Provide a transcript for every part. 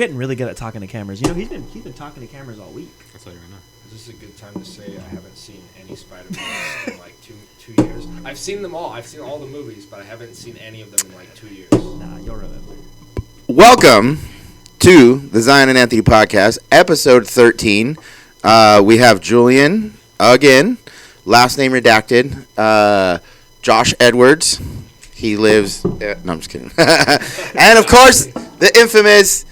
Getting really good at talking to cameras. You know, he's been talking to cameras all week. I'll tell you right now. Is this a good time to say I haven't seen any Spider-Man in like two years? I've seen them all. I've seen all the movies, but I haven't seen any of them in like 2 years. Nah, you'll remember. Welcome to the Zion and Anthony podcast, episode 13. We have Julian again, last name redacted. Josh Edwards. He lives. No, I'm just kidding. And of course, the infamous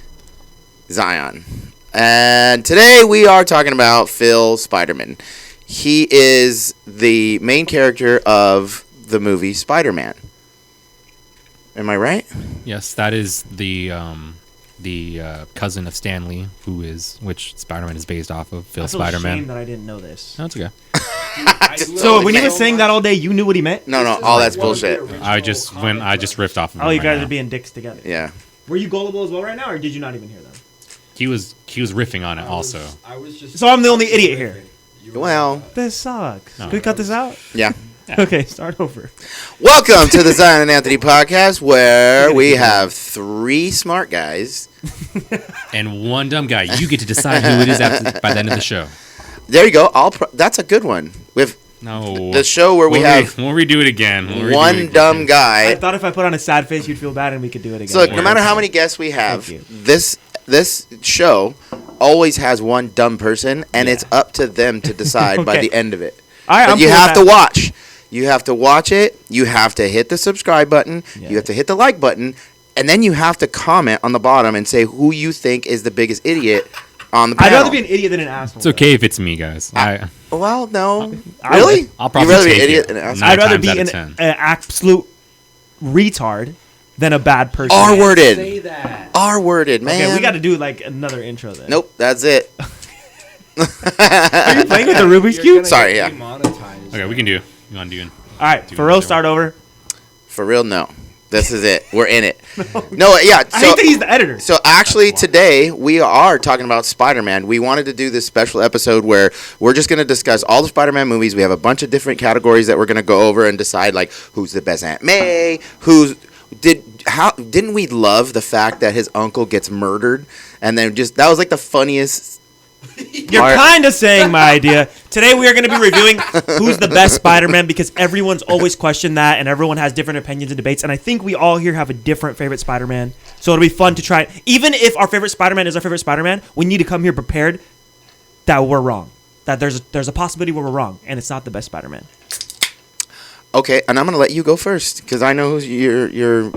Zion. And today we are talking about Phil Spiderman. He is the main character of the movie Spider-Man. Am I right? Yes, that is the cousin of Stanley, which Spider-Man is based off of. Phil I feel Spiderman. ashamed that I didn't know this. No, it's okay. So when he was saying that all day, you knew what he meant? No, all that's bullshit. I just riffed off of him. Oh, you right guys now. are being dicks together. Yeah. Were you gullible as well right now, or did you not even hear them? He was riffing on it also. I was just. So I'm the only idiot here. Well, This sucks. No. Can we cut this out? yeah. Okay, start over. Welcome to the Zion and Anthony podcast, where we have three smart guys. And one dumb guy. You get to decide who it is by the end of the show. There you go. That's a good one. With No. the show where we'll redo it again. One dumb guy. I thought if I put on a sad face, you'd feel bad, and we could do it again. So no matter how many guests we have, Thank you. this show always has one dumb person, and it's up to them to decide by Okay. the end of it. All right, But I'm you cool with have to that. watch. You have to watch it. You have to hit the subscribe button. Yeah. You have to hit the like button, and then you have to comment on the bottom and say who you think is the biggest idiot on the I'd panel. rather be an idiot than an asshole. It's okay if it's me, guys. Well, no. I Really? would. I'll probably You'd rather be take an idiot it. than an asshole? Nine I'd rather times be out an of 10. absolute retard than a bad person. R-worded. Say that. R-worded, man. Okay, we got to do like another intro then. Nope, that's it. Are you playing with the Rubik's You're Cube? gonna Sorry, get yeah. demonetized. Okay, we can do. You want to do it? All right, Do for it. real, start over. For real, no. This is it. We're in it. No, yeah. I hate that he's the editor. So actually today we are talking about Spider-Man. We wanted to do this special episode where we're just going to discuss all the Spider-Man movies. We have a bunch of different categories that we're going to go over and decide like who's the best Aunt May, didn't we love the fact that his uncle gets murdered and then just that was like the funniest You're part. kind of saying my idea. Today we are going to be reviewing who's the best Spider-Man because everyone's always questioned that and everyone has different opinions and debates. And I think we all here have a different favorite Spider-Man. So it'll be fun to try. Even if our favorite Spider-Man is our favorite Spider-Man, we need to come here prepared that we're wrong. That there's a possibility where we're wrong and it's not the best Spider-Man. Okay, and I'm going to let you go first cuz I know who's your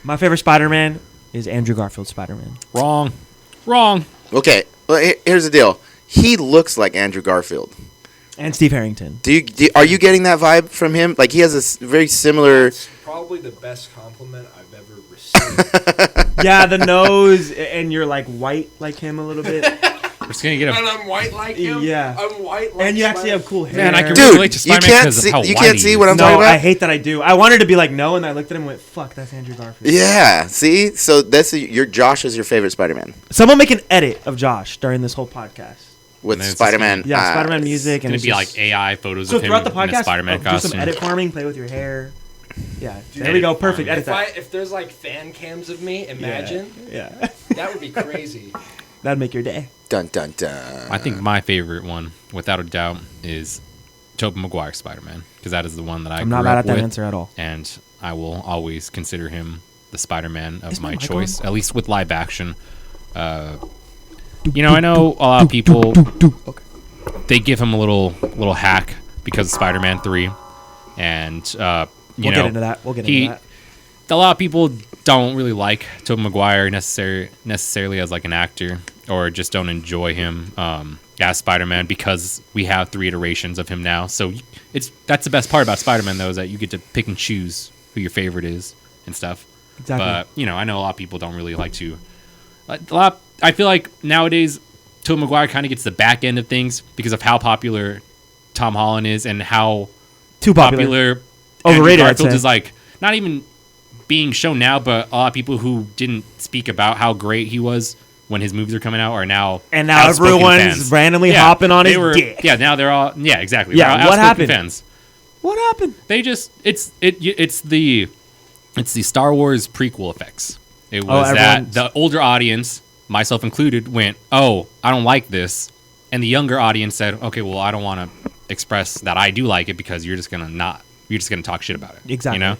My favorite Spider-Man is Andrew Garfield's Spider-Man. Wrong. Okay, well here's the deal. He looks like Andrew Garfield. And Steve Harrington. Are you getting that vibe from him? Like he has a very similar That's probably the best compliment I've ever received. Yeah, the nose, and you're like white like him a little bit. We're just gonna get And a. I'm white like him. Yeah. I'm white like And you actually Spider- have cool hair. Man, I can Dude, relate to you Spider-Man can't because of see how you white can't he see is. what I'm No, talking about. I hate that I do. I wanted to be like, no, and I looked at him and went, fuck, that's Andrew Garfield. Yeah, see? So your Josh is your favorite Spider-Man Someone make an edit of Josh during this whole podcast. with And then it's Spider-Man. Yeah, Spider-Man music. It's And gonna it's be just- like AI photos So of him throughout the in a podcast, Spider-Man do costume. some edit farming, play with your hair. Yeah, there we Edit go. Perfect. farming. Edit that. If there's like fan cams of me, imagine Yeah. that would be crazy. That'd make your day. Dun dun dun. I think my favorite one, without a doubt, is Tobey Maguire's Spider-Man because that is the one that I I'm grew not mad up at that with, answer at all. and I will always consider him the Spider-Man of Is my my mic choice, on? at least with live action. I know a lot of people Okay. they give him a little hack because of Spider-Man 3, and We'll get into that. We'll get into that. a lot of people don't really like Tobey Maguire necessarily as like an actor, or just don't enjoy him as Spider-Man because we have 3 iterations of him now. So that's the best part about Spider-Man though, is that you get to pick and choose who your favorite is and stuff. Exactly. But I know a lot of people don't really like to. I feel like nowadays Tobey Maguire kind of gets the back end of things because of how popular Tom Holland is and how Too popular. Andrew Overrated, I'd Garfield say. is like not even being shown now, but a lot of people who didn't speak about how great he was when his movies are coming out are now And now outspoken everyone's fans. randomly hopping on they his dick. Yeah, now they're all exactly. Yeah, They're what outspoken happened? Fans. What happened? They just it's the Star Wars prequel effects. It was that everyone's- the older audience myself included, went, "Oh, I don't like this," and the younger audience said, "Okay, well, I don't want to express that I do like it because you're just gonna talk shit about it." Exactly. You know.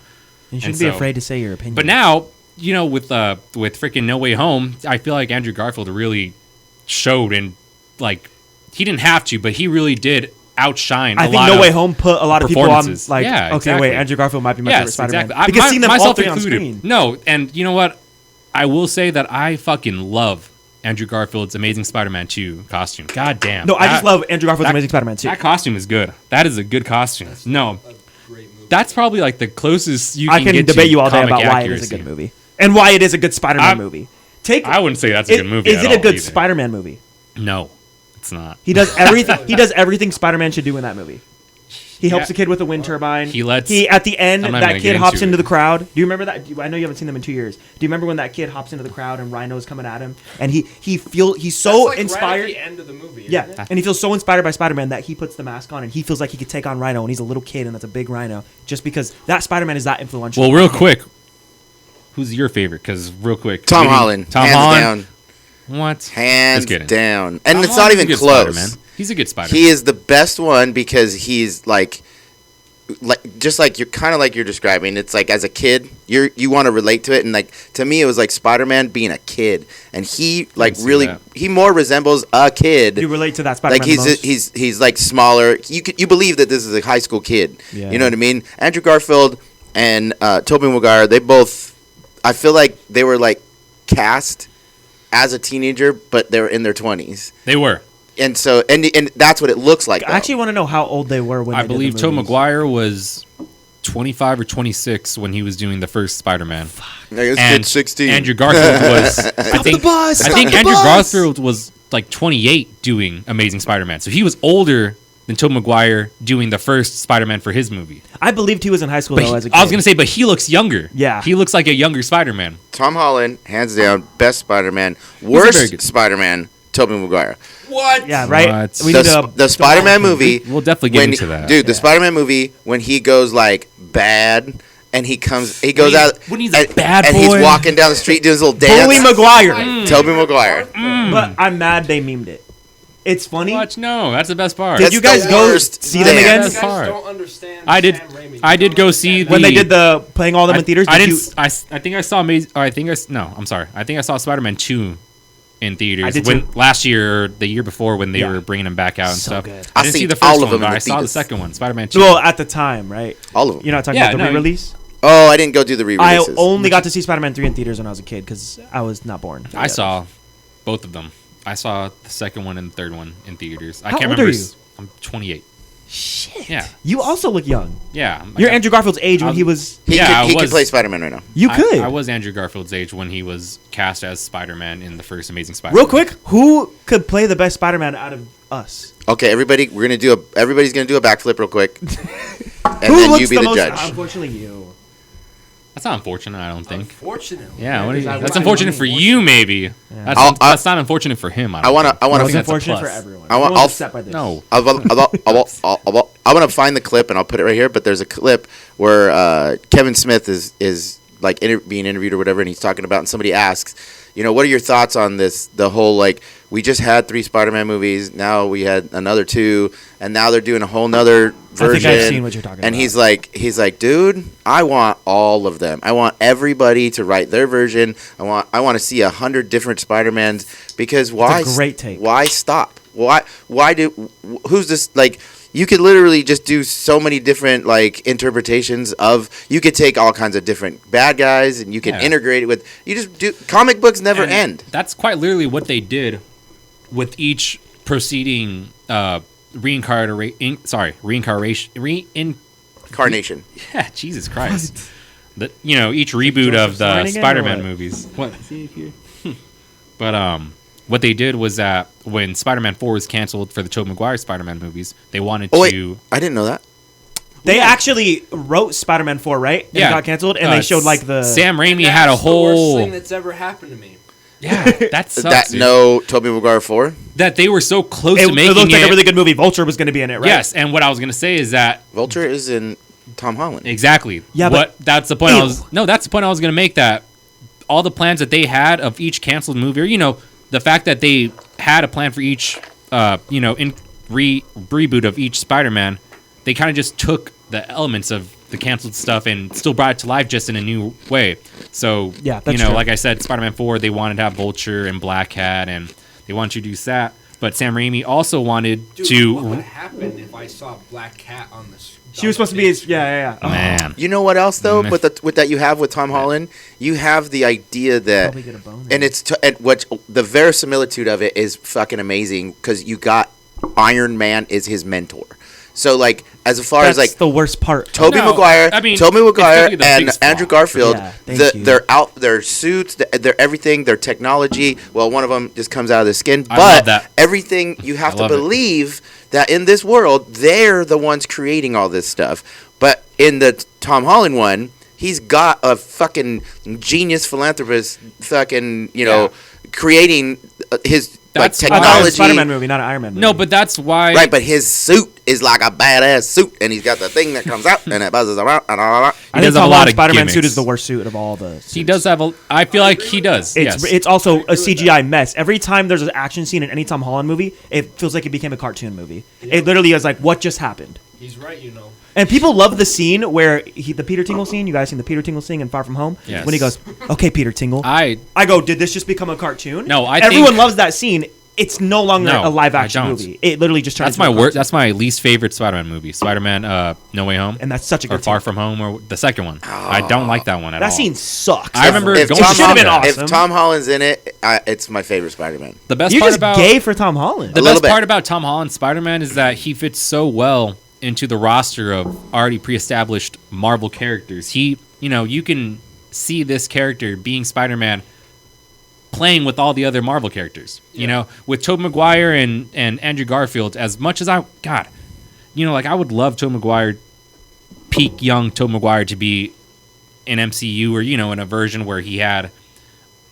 You shouldn't And be so- afraid to say your opinion. But now, with freaking No Way Home, I feel like Andrew Garfield really showed, and like he didn't have to, but he really did outshine. I a think lot No of Way Home put a lot of people on performances. like, Yeah, okay, exactly. wait, Andrew Garfield might be my favorite Yes, Spider-Man. exactly. Because seeing them all myself three on included. screen. No, and you know what? I will say that I fucking love Andrew Garfield's Amazing Spider-Man 2 costume. God damn. No, I just love Andrew Garfield's that- Amazing Spider-Man too. That costume is good. That is a good costume. No, A great movie. that's probably like the closest you I can can get debate to you all day comic about why it accuracy. is a good movie and why it is a good Spider-Man I'm- movie. Take I wouldn't say that's a good movie. Is at it a all good either. Spider-Man movie? No, it's not. He does everything. He does everything Spider-Man should do in that movie. He helps Yeah. a kid with a wind turbine. He lets- He at the end I'm not that gonna kid get hops into into it. the crowd. Do you remember that? I know you haven't seen them in 2 years. Do you remember when that kid hops into the crowd and Rhino's coming at him and he's That's so like inspired. right at the end of the movie. Yeah, isn't it? and he feels so inspired by Spider-Man that he puts the mask on and he feels like he could take on Rhino and he's a little kid and that's a big Rhino just because that Spider-Man is that influential. Well, real quick, who's your favorite? Because real quick, Tom maybe- Holland. Tom hands Holland. down. What? Hands Just kidding. down. And Tom it's not Holland's a even good close. Spider-Man. He's a good Spider-Man. He is the best one because he's like just like you're kind of like you're describing. It's like as a kid, you want to relate to it, and like to me, it was like Spider-Man being a kid, and he like see really that. he more resembles a kid. you relate to that Spider-Man Like the most. he's like smaller. You believe that this is a high school kid. Yeah. You know what I mean? Andrew Garfield and Toby Maguire, they both. I feel like they were like cast as a teenager, but they were in their 20s. They were. And so and that's what it looks like. I actually want to know how old they were when I they did believe the Tobey movies. Maguire was 25 or 26 when he was doing the first Spider-Man. This And kid's 16. Andrew Garfield was. I think bus! I Stop think the Andrew bus! Garfield was like 28 doing Amazing Spider-Man, so he was older than Tobey Maguire doing the first Spider-Man for his movie. I believed he was in high school But though as a kid. I was gonna say, but he looks younger. Yeah. he looks like a younger Spider-Man. Tom Holland, hands down, best Spider-Man. very Worst good. Spider-Man, Tobey Maguire. What? Yeah, right. What? We The, need to the Spider-Man movie. We'll definitely get when, into that. Dude, the Spider-Man movie when he goes like bad and he goes out when he's a and, bad and boy. he's walking down the street doing his little dance. Bully Maguire. Tobey Maguire. But I'm mad they memed it. It's funny. Watch, no, that's the best part. Did That's you guys the go worst see them dance. again? You That's guys hard. don't understand. I did- Sam Raimi. You I did don't go understand see that. When they the- did the playing all them in theaters, I did didn't. you? I think I saw Amazing. Or I think I. No, I'm sorry. I think I saw Spider-Man 2 in theaters. I did when, too. last year or the year before when they Yeah. were bringing him back out and So stuff. good. I I didn't see seen the first all of one, them but in I the saw the theaters. second one, Spider-Man 2. Well, at the time, right? All of them. You're not talking Yeah, about the no, re-release. Oh, I didn't go do the I re-releases. only got to see Spider-Man 3 in theaters when I was a kid because I was not born. I saw both of them. I saw the second one and the third one in theaters. I How can't old remember. are you? I'm 28. Shit. Yeah. You also look young. Yeah. You're Andrew Garfield's age when I'm- he was. He Yeah, I could was- play Spider-Man right now. You could. I was Andrew Garfield's age when he was cast as Spider-Man in the first Amazing Spider-Man. Real quick, who could play the best Spider-Man out of us? Okay, everybody, everybody's gonna do a backflip real quick, and Who then looks you be the most? judge. Unfortunately, you. That's not unfortunate, I don't think. Unfortunately. Yeah, what do you, because I that's want unfortunate money. for you, maybe. That's, I'll- that's not unfortunate for him. I wanna No, it's think that's a unfortunate for plus. everyone. I want- Everyone's I'll- upset by this. No. I'm gonna find the clip and I'll put it right here. But there's a clip where Kevin Smith is like being interviewed or whatever, and he's talking about, and somebody asks, what are your thoughts on this? The whole like we just had 3 Spider-Man movies, now we had another 2, and now they're doing a whole nother version. I think I've seen what you're talking and about. he's like, dude, I want all of them. I want everybody to write their version. I want to see 100 different Spider-Mans because why? great take. Why stop? Who's this like? You could literally just do so many different like interpretations of. You could take all kinds of different bad guys and you can Yeah. integrate it with. You just do. Comic books never And end. That's quite literally what they did with each proceeding reincarnation. Carnation. Yeah, Jesus Christ. Each reboot of the Signing in or Spider-Man what? movies. What? But what they did was that when Spider-Man 4 was canceled for the Tobey Maguire Spider-Man movies, they wanted Oh wait, to. I didn't know that. They actually wrote Spider-Man 4, right? And Yeah. it got canceled, and they showed like the. Sam Raimi That's had a the worst whole. thing that's ever happened to me. Yeah, that sucks. That dude. no Tobey Maguire 4. That they were so close It, to it making looked like a really good movie. Vulture was going to be in it, right? Yes, and what I was gonna say is that Vulture is in Tom Holland. exactly. Yeah, but- that's the point. Ew. That's the point I was gonna make. That all the plans that they had of each canceled movie, or the fact that they had a plan for each, reboot of each Spider-Man, they kind of just took the elements of the canceled stuff and still brought it to life just in a new way. So, Yeah, that's true. like I said, Spider-Man 4, they wanted to have Vulture and Black Cat, and they wanted to introduce that. But Sam Raimi also wanted Dude, to... what would happen if I saw Black Cat on the? She was supposed to be his. Yeah. Oh. Man. You know what else though? Mm. With that you have with Tom Holland, you have the idea that, Probably get a boner. and and what the verisimilitude of it is fucking amazing because you got Iron Man is his mentor. So like as far That's as like the worst part. Tobey No, Maguire, I mean, Tobey it's Maguire definitely the and biggest Andrew flaw. Garfield, Yeah, thank you. their suits, their everything, their technology. Well, one of them just comes out of the skin, I but love that. everything you have I to love it. believe that in this world they're the ones creating all this stuff. But in the Tom Holland one, he's got a fucking genius philanthropist, fucking creating his That's I thought it was a technology. Spider-Man movie, not an Iron Man movie. No, but that's why... Right, but his suit is like a badass suit, and he's got the thing that comes out and it buzzes around. And I He think does have Tom a lot Holland's of Spider-Man suit gimmicks. is the worst suit of all the suits. He does have a... I feel like he does, It's yes. it's also a CGI mess. Every time there's an action scene in any Tom Holland movie, it feels like it became a cartoon movie. It literally is like, what just happened? He's right, you know. And people love the scene where the Peter Tingle scene. You guys seen the Peter Tingle scene in Far From Home? Yes. When he goes, "Okay, Peter Tingle." I go, "Did this just become a cartoon?" No, I Everyone think- loves that scene. It's no longer No, a live I action don't. movie. It literally just turns That's my into a worst. cartoon. That's my least favorite Spider-Man movie. Spider-Man No Way Home. And that's such a or good Far scene. From Home, or the second one. I don't like that one at all. That scene sucks. I remember If going Tom, to see should've been that. awesome. if Tom Holland's in it, it's my favorite Spider-Man. The best You're part just about gay for Tom Holland. the little best bit. part about Tom Holland's Spider-Man is that he fits so well into the roster of already pre-established Marvel characters. You can see this character being Spider-Man playing with all the other Marvel characters. With Tobey Maguire and Andrew Garfield, as much as I would love Tobey Maguire, peak young Tobey Maguire to be in MCU or, in a version where he had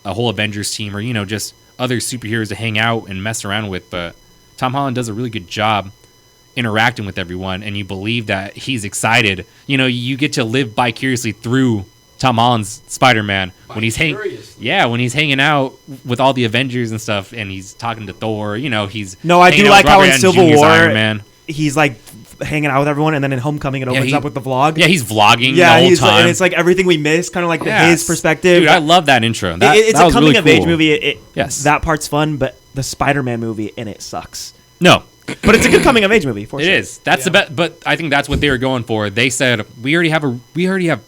a whole Avengers team or, just other superheroes to hang out and mess around with. But Tom Holland does a really good job interacting with everyone, and you believe that he's excited. You get to live vicariously through Tom Holland's Spider-Man when he's hanging out with all the Avengers and stuff, and he's talking to Thor. He's No, I hanging do out like with how Robert in Downey Civil Jr.'s War, Iron Man. he's like hanging out with everyone, and then in Homecoming it opens up with the vlog. Yeah, he's vlogging Yeah, the whole he's time. and it's like everything we miss, kind of like Yes. his perspective. Dude, I love that intro. It's that a was coming really of age cool. movie. Yes. That part's fun, but the Spider-Man movie in it sucks. No, But it's a good coming of age movie. For it sure. is. That's the best. But I think that's what they were going for. They said we already have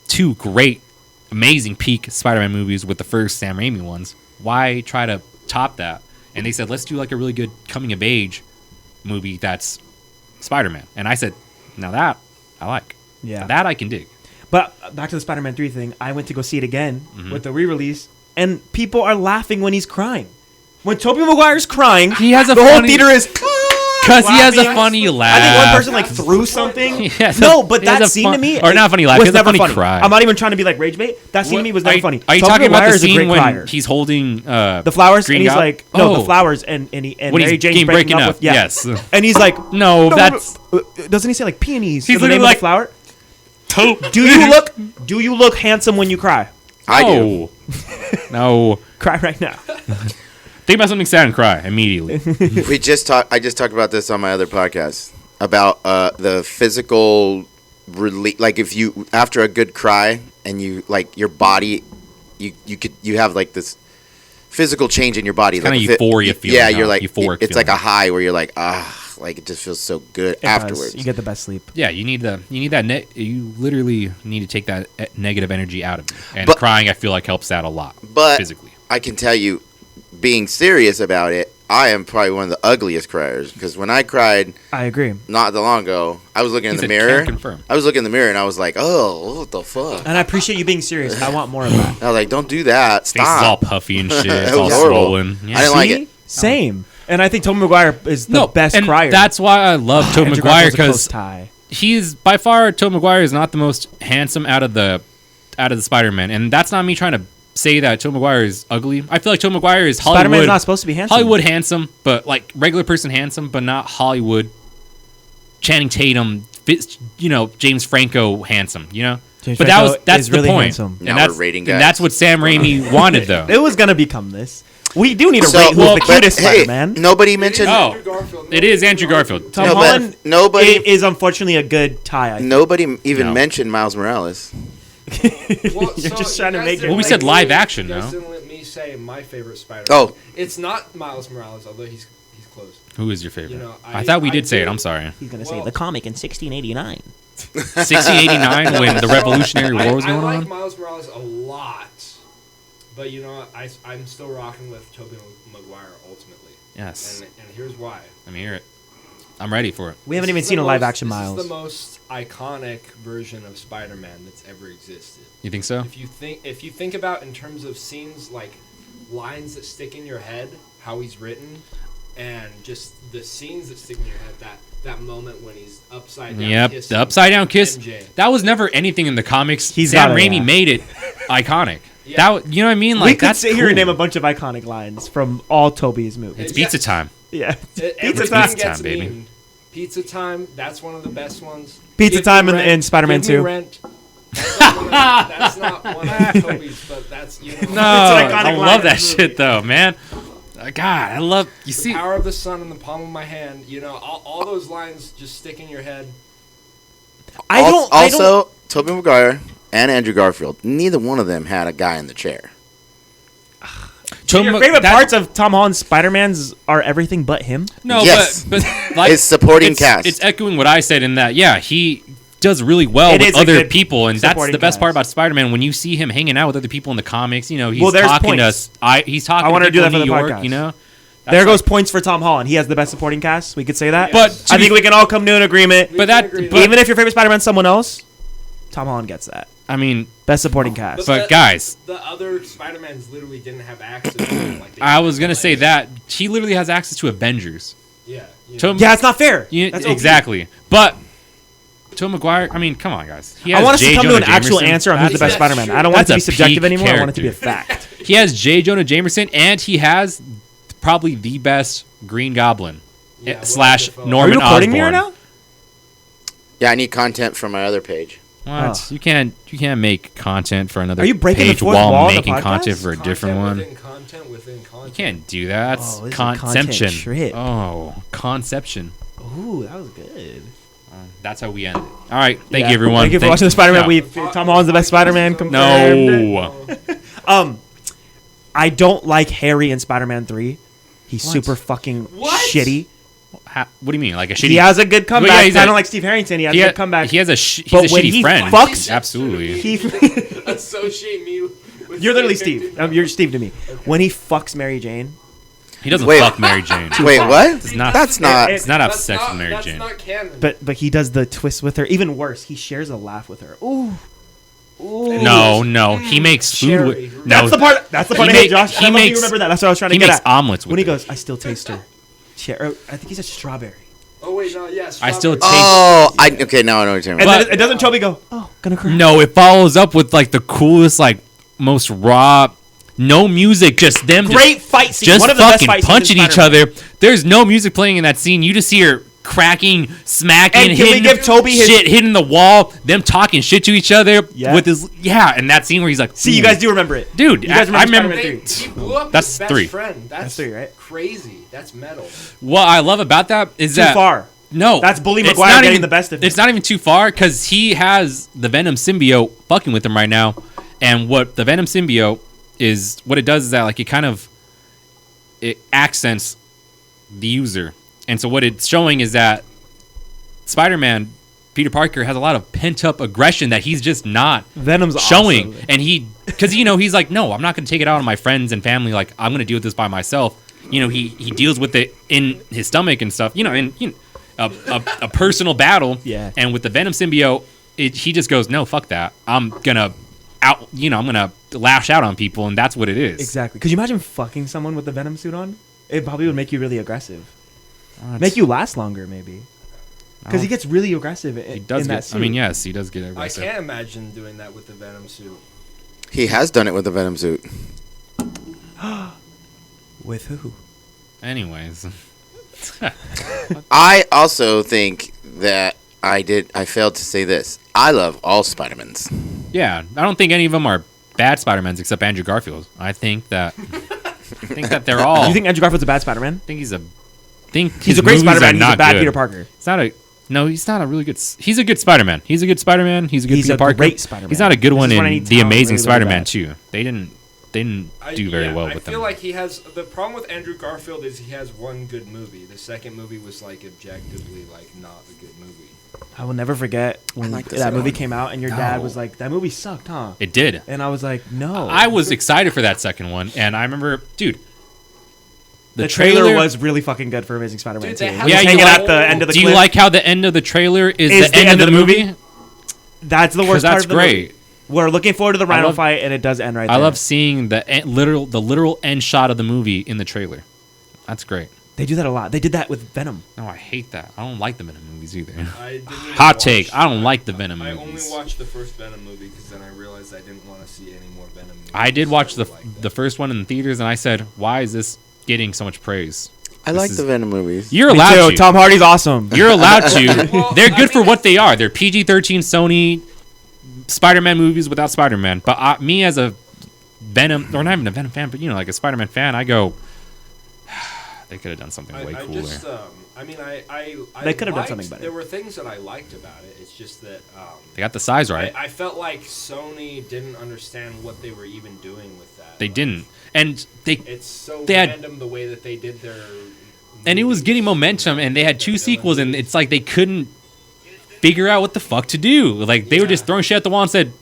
two great, amazing peak Spider-Man movies with the first Sam Raimi ones. Why try to top that? And they said let's do like a really good coming of age movie that's Spider-Man. And I said, now that I like. Yeah. That I can dig. But back to the Spider-Man 3 thing, I went to go see it again Mm-hmm. with the re-release, and people are laughing when he's crying. When Tobey Maguire's crying, He has a the whole funny- theater is Because he has a laughing. funny laugh. I think one person like threw something. has No, a- but he has that a scene fun- to me, or not funny laugh, was he has a never funny funny. cry. I'm not even trying to be like rage bait. That scene to me was never funny. Are you Tobey talking about Maguire the is a scene great when crier. he's holding The flowers, Green and he's Goblin? like, no, Oh. the flowers, and when Mary he's Jane's breaking up with, yeah. Yes. And he's like, No, that's doesn't he say like peonies? He's He's the name literally of the flower. Tope. Do you look handsome when you cry? I do. No. Cry right now. Think about something sad and cry immediately. I just talked about this on my other podcast about the physical relief. Like if you after a good cry and you like your body, you have like this physical change in your body. Kinda like euphoria feeling, Yeah, huh? you're like Euphoric It's like feeling. a high where you're like like it just feels so good It does. afterwards. You get the best sleep. Yeah, you need that. You literally need to take that negative energy out of you. And But- crying, I feel like helps that a lot. But physically. I can tell you, being serious about it, I am probably one of the ugliest criers because when I cried I agree. not that long ago, I was looking in He the said, mirror. "Can confirm." I was looking in the mirror and I was like, "Oh, what the fuck?" And I appreciate you being serious. I want more of that. I was like, "Don't do that. Face is Stop." all puffy and shit. It It's all was horrible. swollen. Yeah. I didn't like See? it. Same. And I think Tobey Maguire is the best and crier. that's why I love Tobey Andrew Maguire Garfield's a close because tie. he's by far Tobey Maguire is not the most handsome out of the Spider-Man, and that's not me trying to say that Tobey Maguire is ugly. I feel like Tobey Maguire is Hollywood. Spider-Man's not supposed to be handsome. Hollywood handsome, but like regular person handsome, but not Hollywood. Channing Tatum, James Franco handsome, James but Franco that's is the really point, handsome. Now and we're that's rating and guys. that's what Sam Raimi wanted though. It was gonna become this. We do need to So, rate who's the but, cutest hey, Spider-Man. nobody mentioned. Oh. Andrew Garfield. It is Andrew Garfield. Tom No, but Holland nobody- is unfortunately a good tie. I think. Nobody even No. mentioned Miles Morales. Well, You're so just trying to you guys make it. didn't Well, we let said me- live action, you guys though. didn't let me say my favorite Spider-Man. Oh. It's not Miles Morales, although he's close. Who is your favorite? You know, I thought we I did say it. do- I'm sorry. He's gonna say Well- the comic in 1689. 1689 when the Revolutionary War was I going like on. Miles Morales a lot, but you know, I'm still rocking with Toby Maguire ultimately. Yes, And here's why. let me hear it. I'm ready for it. We haven't even This is seen the a live most- action This Miles. is the most iconic version of Spider-Man that's ever existed. You think so? If you think about in terms of scenes like lines that stick in your head, how he's written, and just the scenes that stick in your head, that moment when he's upside down. Yep, kissing the upside down kiss. MJ. That was never anything in the comics. He's Sam got it, Raimi yeah. made it iconic. Yeah. That you know what I mean? Like we could that's sit here and cool. name a bunch of iconic lines from all Toby's movies. It's pizza time. Yeah, Everything pizza time. Pizza time, baby. memed. Pizza time. That's one of the best ones. Pizza Give time me in- rent, in Spider-Man give me 2. rent. That's not one of Toby's, but that's No, It's an iconic I line love in that the movie. shit though, man. God, I love you The see. power of the sun in the palm of my hand. You know, all those lines just stick in your head. I don't. Also, Tobey Maguire and Andrew Garfield. Neither one of them had a guy in the chair. Your favorite parts of Tom Holland's Spider-Man's are everything but him. No, Yes. but like His supporting it's, cast. It's echoing what I said in that. Yeah, he does really well It is with a other good people, and that's supporting the best part cast. about Spider-Man. When you see him hanging out with other people in the comics, you know he's Well, there's talking to points. us. He's talking. I wanted to do people that in for New the York, podcast. You know, There That's goes like- points for Tom Holland. He has the best supporting cast. We could say that. But I think we can all come to an agreement. We But can that- agree but- Even if your favorite Spider-Man's someone else, Tom Holland gets that. I mean, Best supporting cast. But guys- the other Spider-Mans literally didn't have access to it. Like they I did was gonna like- say that he literally has access to Avengers. Yeah. You To- know. Yeah, it's not fair. You- That's OP. exactly. But Tobey Maguire, I mean, come on, guys. He I has want us J. to come to Jonah an actual Jameson. answer on who's the That's- best That's Spider-Man. true. I don't want it to be That's a subjective peak anymore. I want it to be a character. fact. He has J. Jonah Jameson, and he has probably the best Green Goblin Yeah, slash Willem Dafoe. Are you Norman recording Osborn. me right now? Yeah, I need content from my other page. What? Oh. You can't make content for another Are you breaking the page fourth while wall of the making podcast? content for a different one. Within content within content. You can't do that. That's Oh, this is a content conception. trip. Oh, conception. Ooh, that was good. That's how we end it. All right. Thank Yeah. you, everyone. Thank you for watching the Spider-Man. No. We Tom Holland's the best Spider-Man. Confirmed. No. I don't like Harry in Spider-Man 3. He's What? super fucking What? shitty. What do you mean? Like a shitty? He has a good Well, yeah, comeback. he's Kind a- of like Steve Harrington. He has he a ha- good comeback. He has he's But a when shitty he friend. fucks- Absolutely. He, Associate me with you're literally Steve. You're Steve to me. When he fucks Mary Jane, He doesn't Wait. fuck Mary Jane. Wait, what? It's not- That's not. It- It's not have That's sex not, with Mary that's Jane. not canon. but he does the twist with her. Even worse, he shares a laugh with her. Ooh. Ooh. No. He makes food Cherry. with. No, That's the part. That's the part I He hate, ma- Josh. he I love that you makes- remember that. That's what I was trying to he get makes at. omelets with When he it. goes, I still taste her. I think he said strawberry. Oh wait, no, yes. I still taste. Oh, okay. Now I know what you're talking And about. then it doesn't Toby go, oh, gonna cry. No, it follows up with like the coolest, like most raw, no music, just them Great fight scene. just One of the best fucking fight scenes punching in each Spider-Man. other. There's no music playing in that scene. You just hear cracking, smacking, And can we hitting, give Toby his- shit, hitting the wall, them talking shit to each other Yeah. with his and that scene where he's like, See, you "Ooh." guys do remember it. Dude, You guys I remember. Spider-Man 3. He blew up That's his best 3. friend. That's 3, right? crazy. That's metal. What I love about that is Too that far. no, That's Bully it's Maguire not getting even- the best of him. It's not even too far because he has the Venom symbiote fucking with him right now, and what the Venom symbiote is, what it does is that like it accents the user, and so what it's showing is that Spider-Man, Peter Parker, has a lot of pent-up aggression that he's just not Venom's showing, awesome. and because he's like, no, I'm not going to take it out on my friends and family. Like I'm going to deal with this by myself. He deals with it in his stomach and stuff. A personal battle. Yeah. And with the Venom symbiote, he just goes, no, fuck that. I'm gonna I'm gonna lash out on people, and that's what it is. Exactly. Could you imagine fucking someone with the Venom suit on? It probably would make you really aggressive. Make you last longer, maybe. Because he gets really aggressive He does in that get. suit. I mean, yes, he does get I aggressive. can't imagine doing that with the Venom suit. He has done it with the Venom suit. With who? Anyways, I also think that I failed to say this. I love all Spider-Mans. yeah, I don't think any of them are bad Spider-Mans except Andrew Garfield. I think that I think that they're all. You think Andrew Garfield's a bad Spider-Man? I think he's a He's a great Spider-Man. He's a bad Peter Parker. It's not a. No, he's not a really good. He's a good Spider-Man. He's a good Spider-Man. He's a good Peter Parker. Great Spider-Man. He's not a good one This is when I in need the talent Amazing really, really Spider-Man bad. 2. They didn't do very well with I feel him. like he has the problem with Andrew Garfield is he has one good movie. The second movie was like objectively like not a good movie. I will never forget when like the that second movie one. came out and your dad was like, "That movie sucked, huh?" It did. And I was like, "No." I was excited for that second one, and I remember, dude. The trailer was really fucking good for Amazing Spider-Man Dude, 2. they He have- was Yeah, you hanging like- at the end of the Do you cliff. like how the end of the trailer is the end of the movie? That's the 'Cause worst part that's of the movie. great. We're looking forward to the Rhino love- fight, and it does end right I there. love seeing the literal end shot of the movie in the trailer. That's great. They do that a lot. They did that with Venom. No, I hate that. I don't like the Venom movies either. I didn't even Hot watch- take. I don't like the Venom I movies. only watched the first Venom movie because then I realized I didn't want to see any more Venom movies. I did watch the Like the first one in the theaters, and I said, "Why is this getting so much praise?" I This like is- the Venom movies. You're Me allowed too. to. Tom Hardy's awesome. You're allowed to. Well, They're I good for mean, what they are. They're PG-13 Sony Spider-Man movies without Spider-Man. But me as a Venom, or not even a Venom fan, but like a Spider-Man fan, I go, they could have done something way I cooler. just, I mean, I They could have done liked- something better. There were things that I liked about it. It's just that They got the size right. I felt like Sony didn't understand what they were even doing with that. They Like, didn't, and It's so they had- random the way that they did their. and it was movies. getting momentum, and they had two Their sequels, and villains. it's like they couldn't figure out what the fuck to do. Like they were just throwing shit at the wall and said,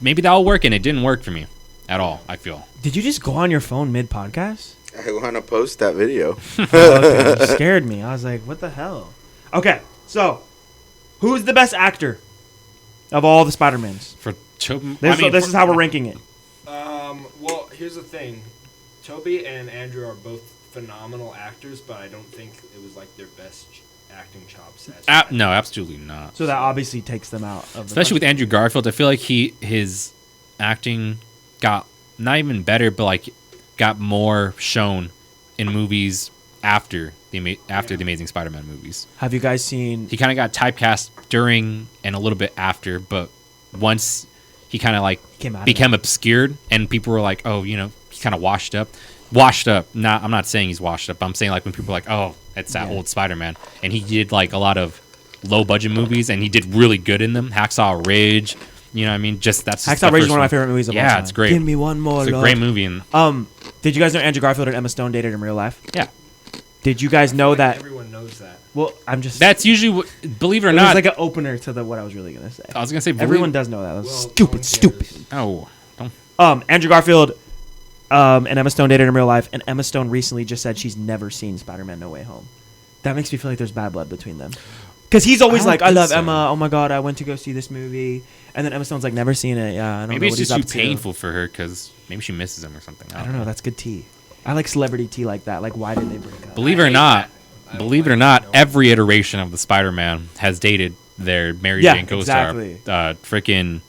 maybe that'll work, and it didn't work for me at all. I feel. Did you just go on your phone mid-podcast? I want to post that video. Okay, you scared me. I was like, what the hell? Okay, so who's the best actor of all the Spider-Mans? For Toby, This is how we're ranking it. Well, here's the thing. Toby and Andrew are both phenomenal actors, but I don't think it was like their best acting chops. As No, absolutely not. So that obviously takes them out of the Especially with Andrew Garfield, I feel like his acting got not even better, but like got more shown in movies after the Amazing Spider-Man movies. Have you guys seen? He kind of got typecast during and a little bit after, but once he kind of like Came out of became obscured, and people were like, "Oh, he kind of washed up." Washed up. Not, I'm not saying he's washed up. I'm saying like when people are like, "Oh, it's that old Spider-Man," and he did like a lot of low-budget movies, and he did really good in them. Hacksaw Ridge. You know what I mean? Just that's just Hacksaw the Ridge is first one of my favorite movies of all Yeah, time. it's great. Give me one more. It's a love. great movie, and Did you guys know Andrew Garfield and Emma Stone dated in real life? yeah, Did you guys know that? everyone knows that. Well, I'm just. that's usually believe it or it was not. like an opener to what I was really gonna say. I was gonna say Everyone does know that. That's Well, stupid, no one cares. stupid. Oh, don't. Andrew Garfield, and Emma Stone dated in real life, and Emma Stone recently just said she's never seen Spider-Man: No Way Home. That makes me feel like there's bad blood between them. Because he's always I don't like, I think love so. Emma. Oh my god, I went to go see this movie, and then Emma Stone's like, never seen it. Yeah, I don't Maybe know it's what he's just too up to. painful for her because maybe she misses him or something. I don't know. That's good tea. I like celebrity tea like that. Like, why did they break up? Believe it or not, every iteration of the Spider-Man has dated their Mary Yeah, Jane co-star. exactly. Freaking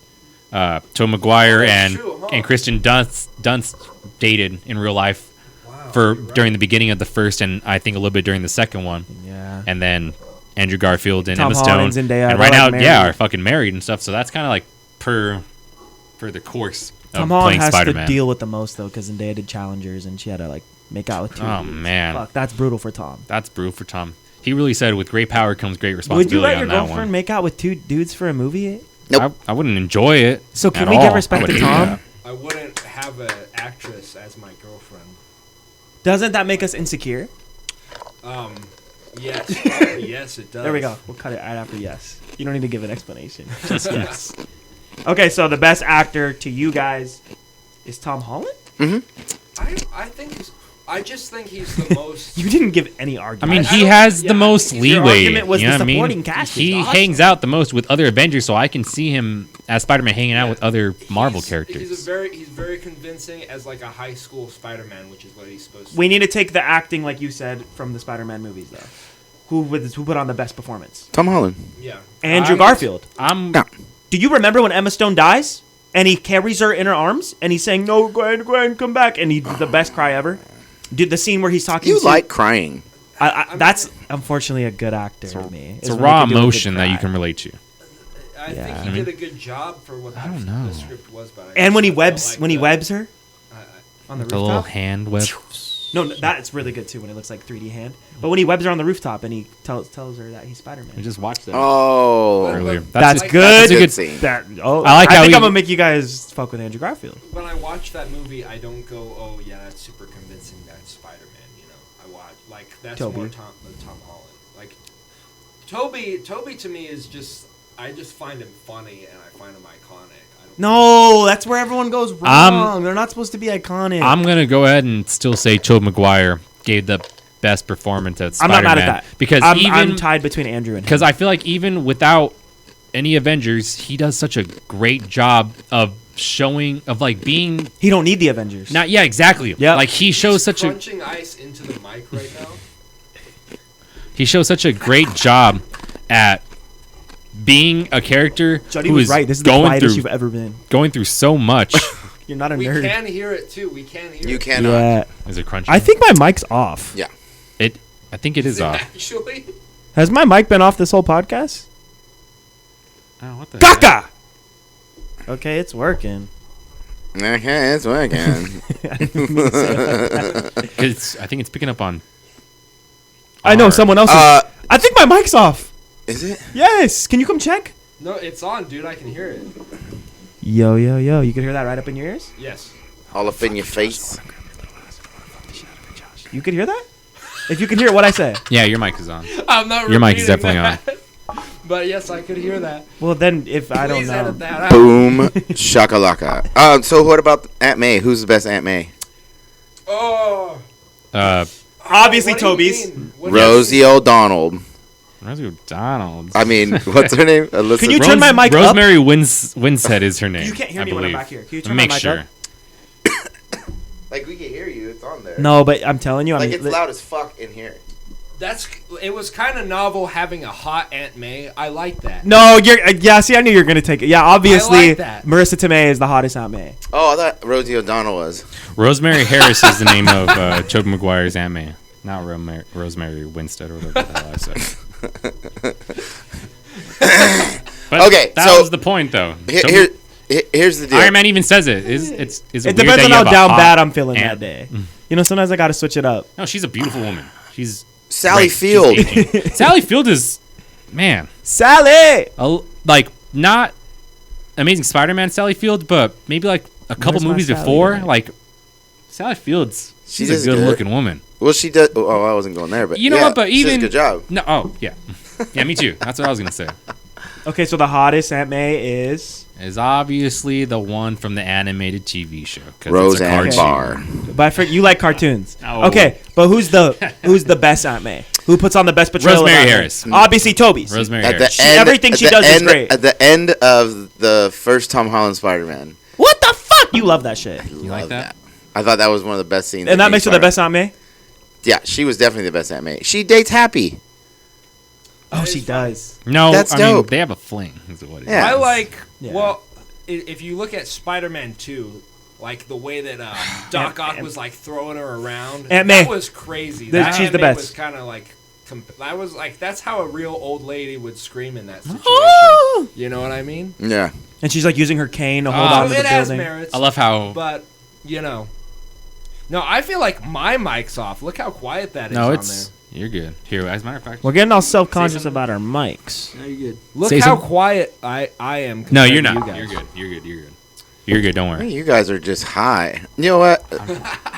Tobey Maguire Oh, and true, huh? and Kristen Dunst dated in real life Wow, for you're right. during the beginning of the first and I think a little bit during the second one. Yeah. And then Andrew Garfield and Tom Emma Holland Stone, and Zendaya, and they're right now, like married. are fucking married and stuff. So that's kind of like per the course of Tom Holland playing has Spider-Man. to deal with the most though, because Zendaya did Challengers and she had to like make out with two. Oh, dudes. man. Fuck, that's brutal for Tom. That's brutal for Tom. He really said, "With great power comes great Would responsibility." you let your on that girlfriend one. make out with two dudes for a movie? Nope. I wouldn't enjoy it. So can at we give all. respect I to would hate Tom? that. I wouldn't have an actress as my girlfriend. Doesn't that make us insecure? Yes, probably yes, it does. There we go. We'll cut it right after yes. You don't need to give an explanation. Just yes. Okay, so the best actor to you guys is Tom Holland? I think I just think he's the most. You didn't give any I argument. mean, I he don't- has yeah, the I most think your leeway. argument was you know the what I mean? supporting cast is He awesome. hangs out the most with other Avengers, so I can see him as Spider-Man hanging out with other Marvel characters. He's very convincing as like a high school Spider-Man, which is what he's supposed to. We need to take the acting, like you said, from the Spider-Man movies, though. Who put on the best performance? Tom Holland. Yeah. Andrew Garfield. I'm No. Do you remember when Emma Stone dies and he carries her in her arms and he's saying, "No, Gwen, come back," and he did the best cry ever? Did the scene where he's talking? You to, like crying. that's unfortunately a good actor to me. it's a when raw they can do a good emotion that you cry. can relate to. I Yeah. think he did a good job for what don't the know. script was, but And when he felt webs like when he webs her I- on the The little rooftop. hand web. No, that's really good too when it looks like 3D hand. But when he webs her on the rooftop and he tells her that he's Spider-Man. We just watched that Oh. earlier. That's like- good. That's a good scene. I like I how think he- I'm gonna make you guys fuck with Andrew Garfield. When I watch that movie, I don't go, "Oh yeah, that's super convincing. That's Spider-Man." You know, I watch like that's Toby. more Tom Holland. Like Toby to me is just I just find him funny and I find him iconic. I don't No, that's where everyone goes wrong. They're not supposed to be iconic. I'm gonna go ahead and still say Tobey Maguire gave the best performance at I'm Spider-Man. not mad at that because I'm tied between Andrew and him. because I feel like even without any Avengers, he does such a great job of showing of like being He don't need the Avengers. not exactly Yep. like he shows such a crunching ice into the mic right now. he shows such a great job at being a character Jody who was is right. This is the going quietest through you've ever been. going through so much. You're not a We nerd. can hear it too. We can hear You it. cannot. Yeah. Is it crunchy? I think my mic's off. Yeah. I think it is off. Actually, Has my mic been off this whole podcast? Oh, what the heck? Caca! Okay, it's working. Okay, it's working. I think it's picking up on. I know our- someone else. I think my mic's off. Is it? Yes. Can you come check? no, it's on, dude. I can hear it. Yo, yo, yo. You can hear that right up in your ears? Yes. All up in your face. You could hear that? If you can hear what I say. Yeah, your mic is on. I'm not. Your mic is repeating definitely that. But yes, I could hear that. Well, then if I don't Please know. edit that out. Boom. Shakalaka. So what about Aunt May? Who's the best Aunt May? Oh. Obviously What do you Toby's. mean? What do you Rosie mean? O'Donnell. Rosie O'Donnell. I mean, what's her name? Alyssa. Can you turn my mic up? Rosemary Winstead is her name. You can't hear I me when I'm believe. back here. Can you turn my Make mic sure. up? Like, we can hear you. It's on there. No, but I'm telling you, Like, I'm it's loud as fuck in here. It was kind of novel having a hot Aunt May. I like that. No, you're yeah. See, I knew you were gonna take it. Yeah, obviously, like that. Marissa Tomei is the hottest Aunt May. Oh, I thought Rosie O'Donnell was. Rosemary Harris is the name of Tobey Maguire's Aunt May, not Rosemary Winstead or whatever the hell I said. But Okay, that so- was the point, though. Here's the deal. Iron Man even says it. Is It weird depends that on you how have a down hot bad I'm feeling aunt? that day. You know, sometimes I gotta switch it up. No, she's a beautiful woman. She's Sally great. She's Field. aging. Sally Field is, man, Sally. like not Amazing Spider-Man Sally Field, but maybe like a couple Where's my movies Sally before. at? Like Sally Field's, she's is a good. good-looking woman. Well, she does. Oh, I wasn't going there, but You know yeah, what? But she does a even good job. No, oh yeah, yeah, me too. That's what I was gonna say. Okay, so the hottest Aunt May is, Is obviously the one from the animated TV show. 'cause it's a Roseanne cartoon. Barr. but you like cartoons. No. Okay, but who's the best Aunt May? Who puts on the best portrayal? of Rosemary Aunt May? Harris. Obviously, Toby's. Rosemary At the Harris. end, everything at she the does is end- great. At the end of the first Tom Holland Spider-Man. What the fuck? You love that shit, You like that? I thought that was one of the best scenes. and that in makes her the Spider-Man. best Aunt May. Yeah, she was definitely the best Aunt May. She dates Happy. Oh, That she is funny. does. No, That's I mean dope. they have a fling. Is what it is. Yeah. I like. Yeah. Well, if you look at Spider-Man 2, like the way that Doc Ock was like throwing her around, Aunt May. that was crazy. That- That she's Aunt the May best. Was kind of like. That was like that's how a real old lady would scream in that situation. Oh! You know what I mean? Yeah. And she's like using her cane to hold Oh, on So to it the has building. merits. I love how. But you know, no, I feel like my mic's off. Look how quiet that is. No, on it's you're good. Here, as a matter of fact. We're getting all self-conscious Say something. about our mics. there. No, you're good. Look Say how some- quiet I am. No, compared you're to not. You guys. You're good. You're good. You're good. You're good. Don't worry. You guys are just high. You know what?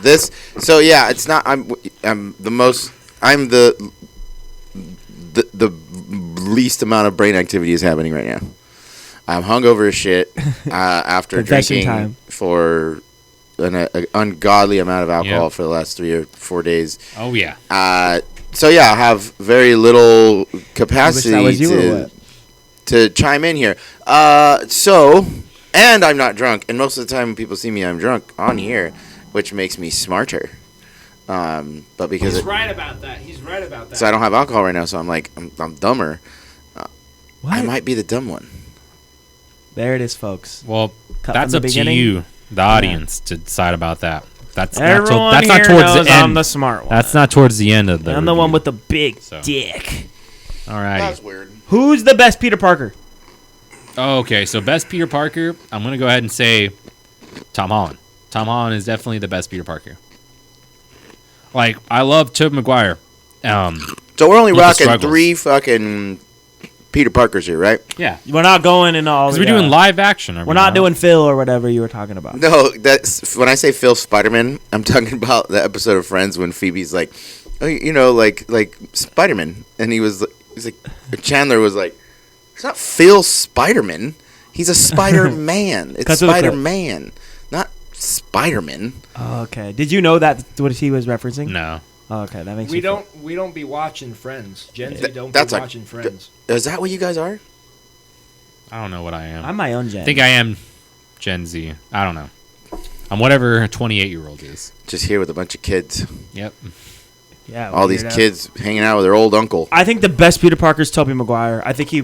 This. So yeah, it's not. I'm the most. I'm the least amount of brain activity is happening right now. I'm hungover as shit after Confession drinking time. for an ungodly amount of alcohol Yeah. for the last 3 or 4 days. Oh yeah. So yeah, I have very little capacity that was you or what? to chime in here. And I'm not drunk. And most of the time when people see me, I'm drunk on here, which makes me smarter. But because He's right about that. He's right about that. so I don't have alcohol right now, so I'm like I'm dumber. What? I might be the dumb one. There it is, folks. Well, Cut that's from up the to beginning? you, the audience, to decide about that. That's Everyone that's not here towards knows the end. I'm the smart one. That's not towards the end of the. I'm the one review. with the big So. dick. All right. weird. Who's the best Peter Parker? Okay, so best Peter Parker. I'm gonna go ahead and say Tom Holland. Tom Holland is definitely the best Peter Parker. Like, I love Tobey Maguire. So we're only With the rocking struggles. 3 fucking Peter Parkers here, right? Yeah. We're not going in all. Because we're doing live action. We're not doing Phil or whatever you were talking about. No, that's when I say Phil Spiderman, I'm talking about the episode of Friends when Phoebe's like, oh, you know, like Spiderman, and he's like, Chandler was like, it's not Phil Spiderman, he's a Spider-Man. It's Cut to the clip. Spider-Man, not Spiderman. Oh, okay. Did you know that's what he was referencing? No. Oh, okay, that makes We me don't be watching Friends. Gen Z don't that's be like- watching Friends. Is that what you guys are? I don't know what I am. I'm my own Gen. I think I am Gen Z. I don't know. I'm whatever a 28-year-old is. Just here with a bunch of kids. Yep. Yeah. All these weirdo. kids hanging out with their old uncle. I think the best Peter Parker is Tobey Maguire. I think he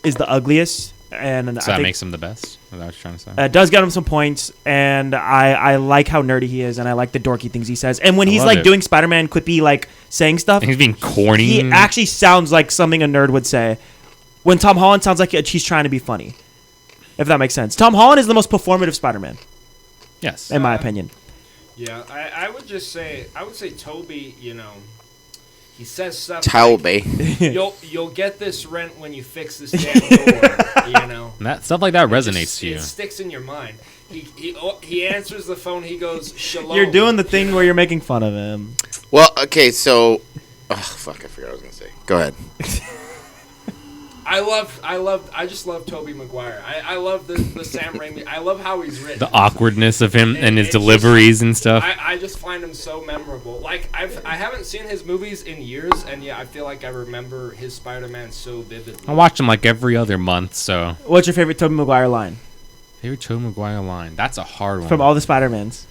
is the ugliest, and So I that think makes him the best. Is that what you're trying to say? it does get him some points, and I like how nerdy he is, and I like the dorky things he says. And when I he's love like it. doing Spider-Man, could be like saying stuff. And he's being corny. He actually sounds like something a nerd would say. When Tom Holland sounds like he's trying to be funny, if that makes sense. Tom Holland is the most performative Spider-Man, Yes. in my opinion. Yeah, I would say Toby, you know, he says stuff Toby. you'll get this rent when you fix this damn door, you know. And that stuff like that It resonates just- to you. It sticks in your mind. He answers the phone, he goes, shalom. You're doing the thing where you're making fun of him. Well, okay, so, oh fuck, I forgot what I was gonna say. Go ahead. I just love Tobey Maguire. I love the Sam Raimi. I love how he's written. The awkwardness of him and his It's just- deliveries and stuff. I just find him so memorable. Like I haven't seen his movies in years, and yeah, I feel like I remember his Spider-Man so vividly. I watch him like every other month, so. What's your favorite Tobey Maguire line Favorite Tobey Maguire line? That's a hard one. from all the Spider-Mans?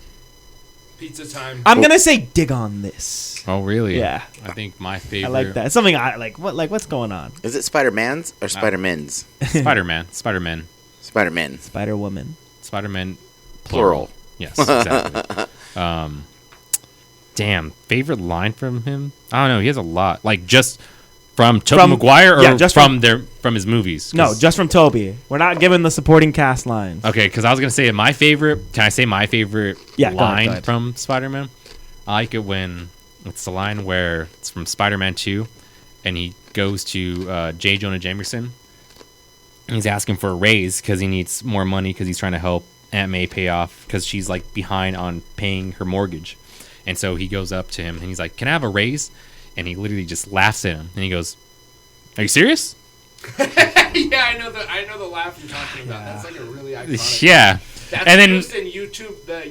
Pizza time. I'm gonna say dig on this. Oh, really? Yeah. I think my favorite. I like that. It's something I like. What's going on? Is it Spider-Man's or Spider-Men's? Spider-Man. Spider-Man. Spider-Man. Spider-Woman. Spider-Man. Plural. Yes, exactly. Damn. Favorite line from him? I don't know. He has a lot. Like, just from Tobey From- Maguire or yeah, just from his movies? No, 'Cause- just from Toby. We're not giving the supporting cast lines. Okay, because I was going to say my favorite. Can I say my favorite Yeah, go ahead, line go ahead. from Spider-Man? I like it when it's the line where it's from Spider-Man 2 and he goes to J. Jonah Jameson and he's asking for a raise because he needs more money because he's trying to help Aunt May pay off because she's like behind on paying her mortgage. And so he goes up to him and he's like, "Can I have a raise?" And he literally just laughs at him and he goes, "Are you serious?" Yeah, I know the laugh you're talking about. That's like a really iconic. Yeah. That's And then used in the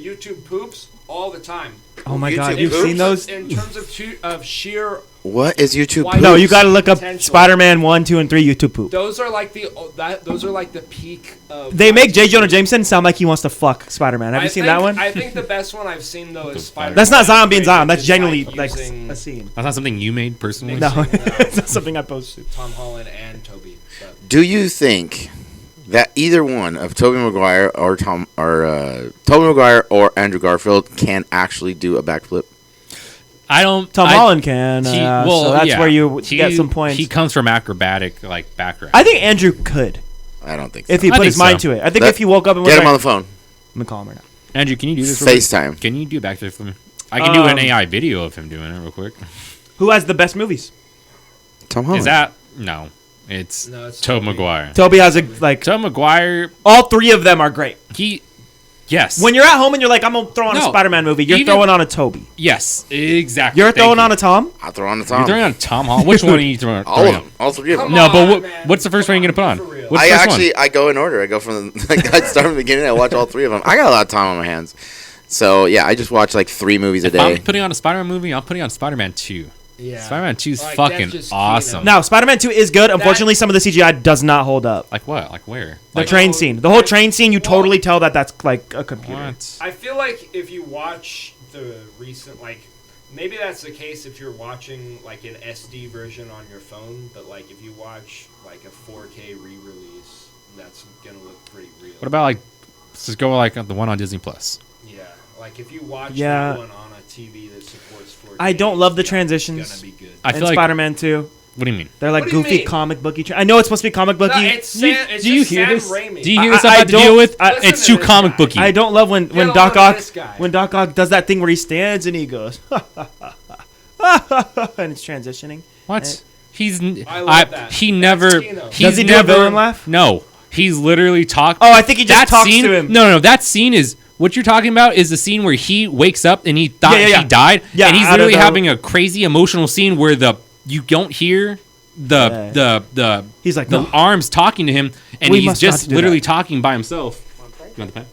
YouTube poops all the time. Oh my YouTube God, you've Oops. seen those? In terms of sheer, What is YouTube? Why- poop? No, you got to look up Potential. Spider-Man 1, 2, and 3 YouTube poop. those are like the peak of. They make J. Jonah Jameson sound like he wants to fuck Spider-Man. Have you seen that one? I think the best one I've seen though is Spider-Man. That's not Zion being Zion. That's It's genuinely like like using a scene. that's not something you made personally. No, mixing, it's not something I posted. Tom Holland and Toby. But Do you think that either one of Tobey Maguire or Tobey Maguire or Andrew Garfield can actually do a backflip? I don't. Tom Holland can. So that's yeah. where you He- get some points. He comes from acrobatic like background. I think Andrew could I don't think so. if he I put think his mind so. to it. I think That- if he woke up and was Get him like, on the phone. I'm gonna call him right now. Andrew, can you do this? real quick? FaceTime. Can you do a backflip for me? I can do an Um, AI video of him doing it real quick. Who has the best movies? Tom Holland. Is that no? It's No, it's Tobey Toby. Maguire. Toby has a like. Tobey Maguire. All three of them are great. Yes. When you're at home and you're like, I'm gonna throw on a No, Spider-Man movie, you're even- throwing on a Toby. yes, exactly. You're throwing on a Tom. I'll throw on the You're Tom. throwing on Tom Holland. Which one are you throwing? All of them. All three of them. Come No, on, but man. what's the first one you're gonna put on? For real. What's I the first actually I go in order. I go from like I start from the beginning. I watch all three of them. I got a lot of time on my hands, so yeah, I just watch like 3 movies a one? If I'm day. putting on a Spider-Man movie, I'm putting on Spider-Man 2. Yeah. Spider-Man 2 is Like, fucking that's just awesome. Kino. Now, Spider-Man 2 is good. Unfortunately, some of the CGI does not hold up. Like what? Like where? The Like train scene, the whole train scene, you totally tell that that's like a computer. what? I feel like if you watch the recent, like, maybe that's the case if you're watching like an SD version on your phone, but like if you watch like a 4K re-release, that's gonna look pretty real. What about like? Let's just go like the one on Disney Plus. Yeah, like if you watch Yeah. that one on a TV that supports 4K, I don't love the it's transitions. gonna be good. I And feel like. Spider-Man 2, What do you mean? they're like What do you goofy mean? comic booky. I know it's supposed to be comic booky. No, it's Sam, do you just hear Sam this? Raimi. Do you hear I- this I I have to don't- deal with? I- Listen It's to too this comic guy. booky. I don't love when Get Doc along with Ock this guy. when Doc Ock does that thing where he stands and he goes. and it's transitioning. What? He's I love that. he never. That's Tino. He's Does he do a never villain laugh? No, he's literally talking. Oh, I think he just that talks scene, to him. No, that scene is what you're talking about. Is the scene where he wakes up and he thought Yeah. he died, Yeah, and he's out of literally the- having a crazy emotional scene where you don't hear the He's like, the no. arms talking to him, and We he's must not just do literally that. talking by himself. You want the pen?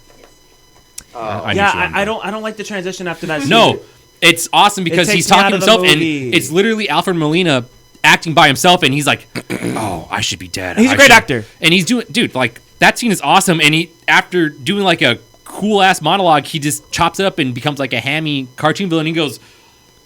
I knew Yeah, she wanted I that. don't like the transition after that. No, scene. it's awesome because takes he's me out talking to of the himself, and movie. it's literally Alfred Molina acting by himself, and he's like, "Oh, I should be dead." He's a great actor. and he's doing, dude, like that scene is awesome. And he, after doing like a cool ass monologue, he just chops it up and becomes like a hammy cartoon villain. He goes,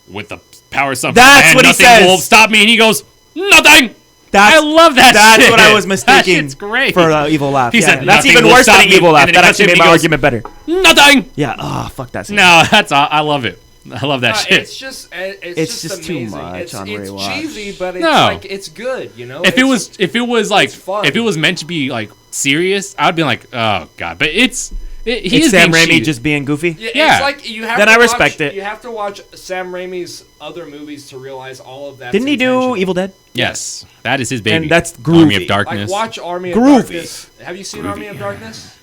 "With the power of something, That's man, what he nothing says. will stop me." And he goes, "Nothing." That's, I love that. That's shit. what I was That mistaking. shit's great. For evil laugh. He Yeah, said, that's "Nothing even will worse than stop an me." evil laugh. And then That he actually goes, made my he goes, argument better. "Nothing." Yeah. Oh, fuck that scene. No, that's I love it. I love that shit. It's just too amazing. much It's on it's rewatch. cheesy, but it's No. like it's good. You know. If it was like it's fun. if it was meant to be like serious, I'd be like, oh god. But he It's is Sam being Raimi cheated. just being goofy. Yeah. It's like you have Then to I respect watch, it. You have to watch Sam Raimi's other movies to realize all of that. Didn't he do Evil Dead? Yes, that is his baby. And that's Army groovy. of Darkness. Like watch Army of Groovy. Darkness. Have you seen Army of Darkness?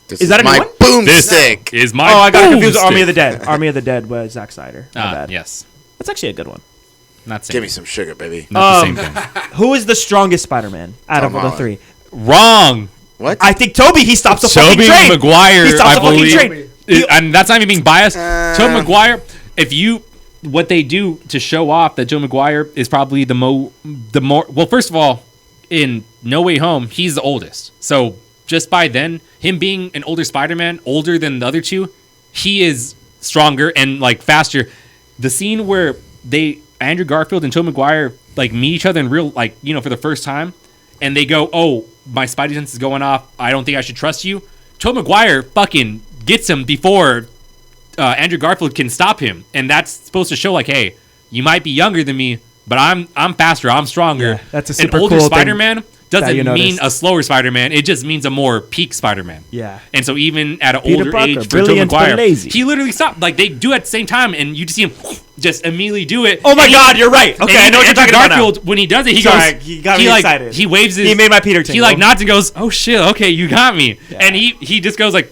This Is that a new my one? This boomstick? is my. Oh, I got confused. boomstick. Army of the Dead. Army of the Dead was Zack Snyder. My bad. Yes, That's actually a good one. not same. Give me some sugar, baby. Not the same thing. Who is the strongest Spider-Man out of Tom the Holland. three? Wrong. What? I think Toby. He stops the fucking Toby train. Maguire, He stops I the fucking believe, train. and that's not even being biased. Toby Maguire. What they do to show off that Joe Maguire is probably the more. Well, first of all, in No Way Home, he's the oldest. So just by then, him being an older Spider-Man, older than the other two, he is stronger and like faster. The scene where Andrew Garfield and Joe Maguire like meet each other in real, like, you know, for the first time, and they go, "Oh, my Spidey sense is going off. I don't think I should trust you." Joe Maguire fucking gets him before Andrew Garfield can stop him, and that's supposed to show like, hey, you might be younger than me, but I'm faster, I'm stronger. Yeah, that's a super An older cool thing Spider-Man doesn't you mean noticed. a slower Spider-Man. It just means a more peak Spider-Man. Yeah. And so even at an Peter older Parker, age for Joe brilliant but Maguire, lazy. he literally stopped. Like they do it at the same time, and you just see him just immediately do it. Oh my And he- God, you're right. and Okay, I know what you're Andrew talking about now. Garfield, when he does it, he Sorry, goes. he got me like, excited. He waves his. He made my Peter He tingle. like nods and goes, "Oh shit, okay, you got me." And he just goes like,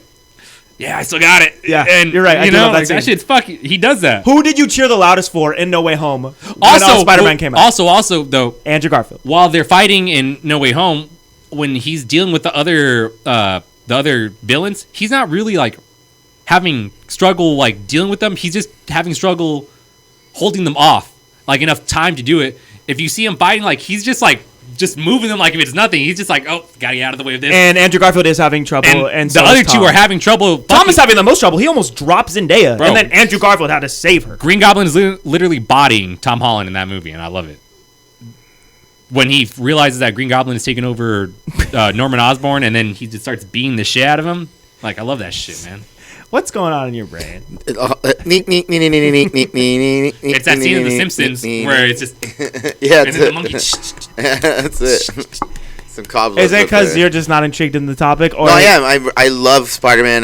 "Yeah, I still got it." Yeah, and you're right, I You do know, love that like, that scene. shit's fucking. He does that. Who did you cheer the loudest for in No Way Home? When Also, Spider-Man came out. Also, though, Andrew Garfield. while they're fighting in No Way Home, when he's dealing with the other villains, he's not really like having struggle like dealing with them. He's just having struggle holding them off, like enough time to do it. If you see him fighting, like he's just moving them like if it's nothing. He's just like, oh, gotta get out of the way of this. And Andrew Garfield is having trouble. And the so other is two Tom. are having trouble. Tom is having the most trouble. He almost drops Zendaya. Bro. And then Andrew Garfield had to save her. Green Goblin is literally bodying Tom Holland in that movie, and I love it. When he realizes that Green Goblin is taking over Norman Osborn, and then he just starts beating the shit out of him. Like, I love that shit, man. What's going on in your brain? It's that scene in The Simpsons where it's just Yeah, and then the monkey. that's it. Some cobwebs. Is it up because there. you're just not intrigued in the topic? Or No, I am. I love Spider-Man.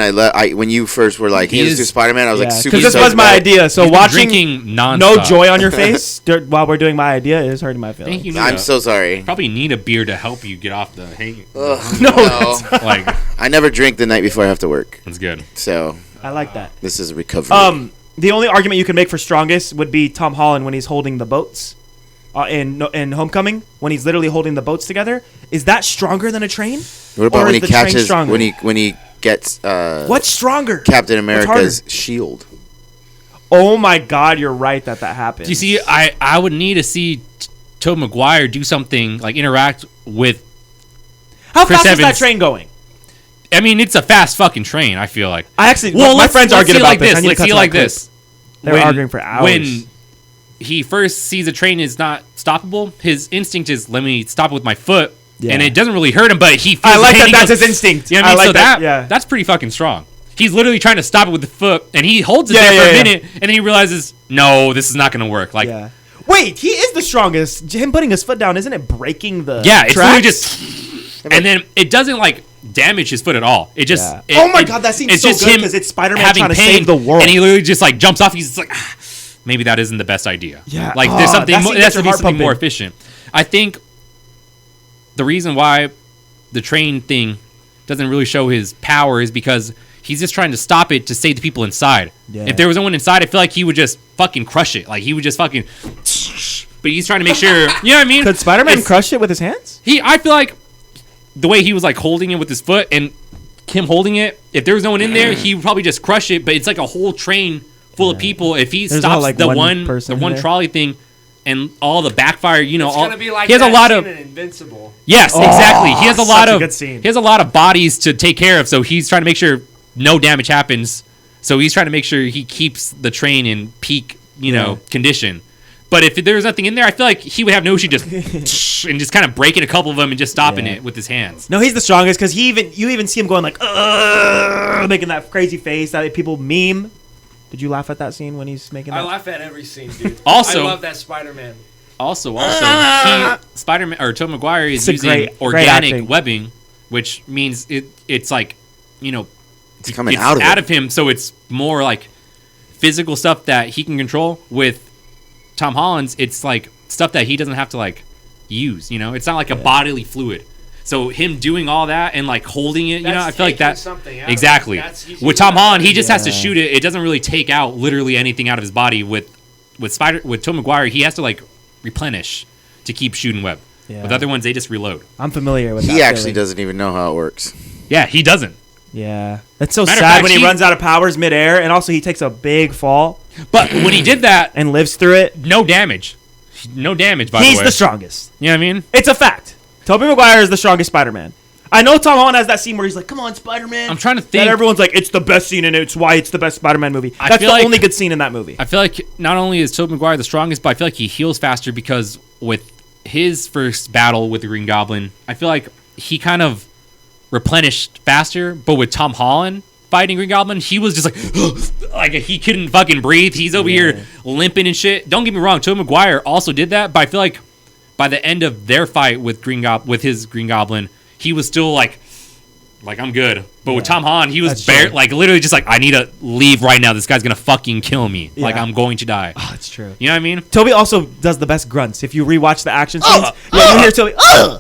When you first were like, He "Here's is- to Spider-Man," I was like, Yeah, super. because this stoked was my about it. idea. So He's been watching drinking no nonstop. joy on your face while we're doing my idea is hurting my I think feelings. you need I'm a- so sorry. probably need a beer to help you get off the hang. Ugh, No, no. Like, I never drink the night before I have to work, that's good. so I like that. this is a recovery. The only argument you can make for strongest would be Tom Holland when he's holding the boats in Homecoming, when he's literally holding the boats together. Is that stronger than a train? What about or when is he the train catches stronger? when he gets What's stronger? Captain What's America's harder? shield? Oh my God, you're right that happens. You see, I would need to see Tobey Maguire do something like interact with. how Chris fast is that Evans- train going? I mean, it's a fast fucking train. I feel like. I actually, Well, my let's friends see argued it about like this. I this. need to Let's cut see to it that like clip. this. They were arguing for hours. When he first sees a train is not stoppable, his instinct is, let me stop it with my foot. Yeah. And it doesn't really hurt him, but he feels I like the that. pain. He That's goes, his instinct. You know what I mean? like So that. Yeah. that's pretty fucking strong. He's literally trying to stop it with the foot, and he holds it Yeah, there for yeah, a minute, and then he realizes, no, this is not going to work. Like, Yeah. Wait, he is the strongest. Him putting his foot down, isn't it breaking the yeah, it's tracks? literally just, and then it doesn't like damage his foot at all. It just, Yeah. Oh my God, that seems it's so just good him 'cause it's Spider-Man having trying to pain, save the world. and he literally just like jumps off. He's just like, maybe that isn't the best idea. Yeah. Like there's something that more, scene that's gets to your be heart something more pumping. efficient. I think the reason why the train thing doesn't really show his power is because he's just trying to stop it to save the people inside. Yeah. If there was no one inside, I feel like he would just fucking crush it. Like he would just fucking. But he's trying to make sure. You know what I mean? Could Spider-Man It's- crush it with his hands? I feel like the way he was like holding it with his foot and him holding it, if there was no one in there, he would probably just crush it. But it's like a whole train full of people. If he There's stops not, like, the one one person in there. trolley thing and all the backfire, you know, It's gonna be like he has that a lot scene of in Invincible. yes, exactly. He has a lot such a of good scene. he has a lot of bodies to take care of. So he's trying to make sure no damage happens. So he's trying to make sure he keeps the train in peak, you know, condition. But if there was nothing in there, I feel like he would have no issue just and just kind of breaking a couple of them and just stopping Yeah. it with his hands. No, he's the strongest because you even see him going like, making that crazy face that people meme. Did you laugh at that scene when he's making that? I laugh at every scene, dude. Also- I love that Spider-Man. Also, Spider-Man or Tobey Maguire is It's a using great organic acting. webbing, which means it's like, you know, It's coming out of him. him, so it's more like physical stuff that he can control. With Tom Holland's, it's like stuff that he doesn't have to like use. You know, it's not like a bodily fluid. So him doing all that and like holding it, you know, I That's feel like taking that something out of it. exactly. He's With using Tom that Holland, he just has to Yeah. shoot it. It doesn't really take out literally anything out of his body. With Tobey Maguire, he has to like replenish to keep shooting web. Yeah. With other ones, they just reload. I'm familiar with that. He actually feeling. doesn't even know how it works. Yeah, he doesn't. Yeah. That's so Matter of sad fact, when he he- runs out of powers midair, and also he takes a big fall But when he did that, and lives through it. no damage. No damage, by He's the way. the strongest. You know what I mean? It's a fact. Tobey Maguire is the strongest Spider-Man. I know Tom Holland has that scene where he's like, "Come on, Spider-Man." I'm trying to That think. everyone's like, "It's the best scene, and it's why it's the best Spider-Man movie." I That's feel the like- only good scene in that movie. I feel like not only is Tobey Maguire the strongest, but I feel like he heals faster because with his first battle with the Green Goblin, I feel like he kind of replenished faster. But with Tom Holland fighting Green Goblin, he was just like, like he couldn't fucking breathe. He's over here limping and shit. Don't get me wrong, Tobey Maguire also did that, but I feel like by the end of their fight with his Green Goblin, he was still like I'm good. But with Yeah. Tom Holland, he was That's true. like literally just like, I need to leave right now. This guy's gonna fucking kill me. Like Yeah. I'm going to die. Oh, that's true. You know what I mean? Toby also does the best grunts. If you rewatch the action scenes, you hear Toby.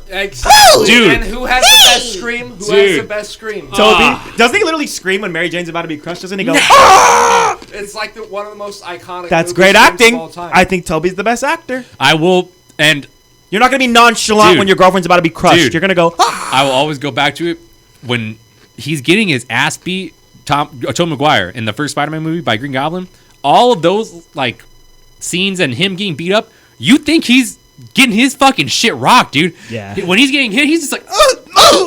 Exactly. Dude. And who has the best scream? Who has the Dude. best scream? Toby doesn't he literally scream when Mary Jane's about to be crushed? Doesn't he go? It's like one of the most iconic. That's movie great screams acting. Of all time. I think Toby's the best actor. I will, and You're not gonna be nonchalant Dude. when your girlfriend's about to be crushed. Dude. You're gonna go. I will always go back to it when he's getting his ass beat. Tobey Maguire in the first Spider-Man movie by Green Goblin. All of those like scenes and him getting beat up, you think he's getting his fucking shit rocked, dude. Yeah. When he's getting hit, he's just like,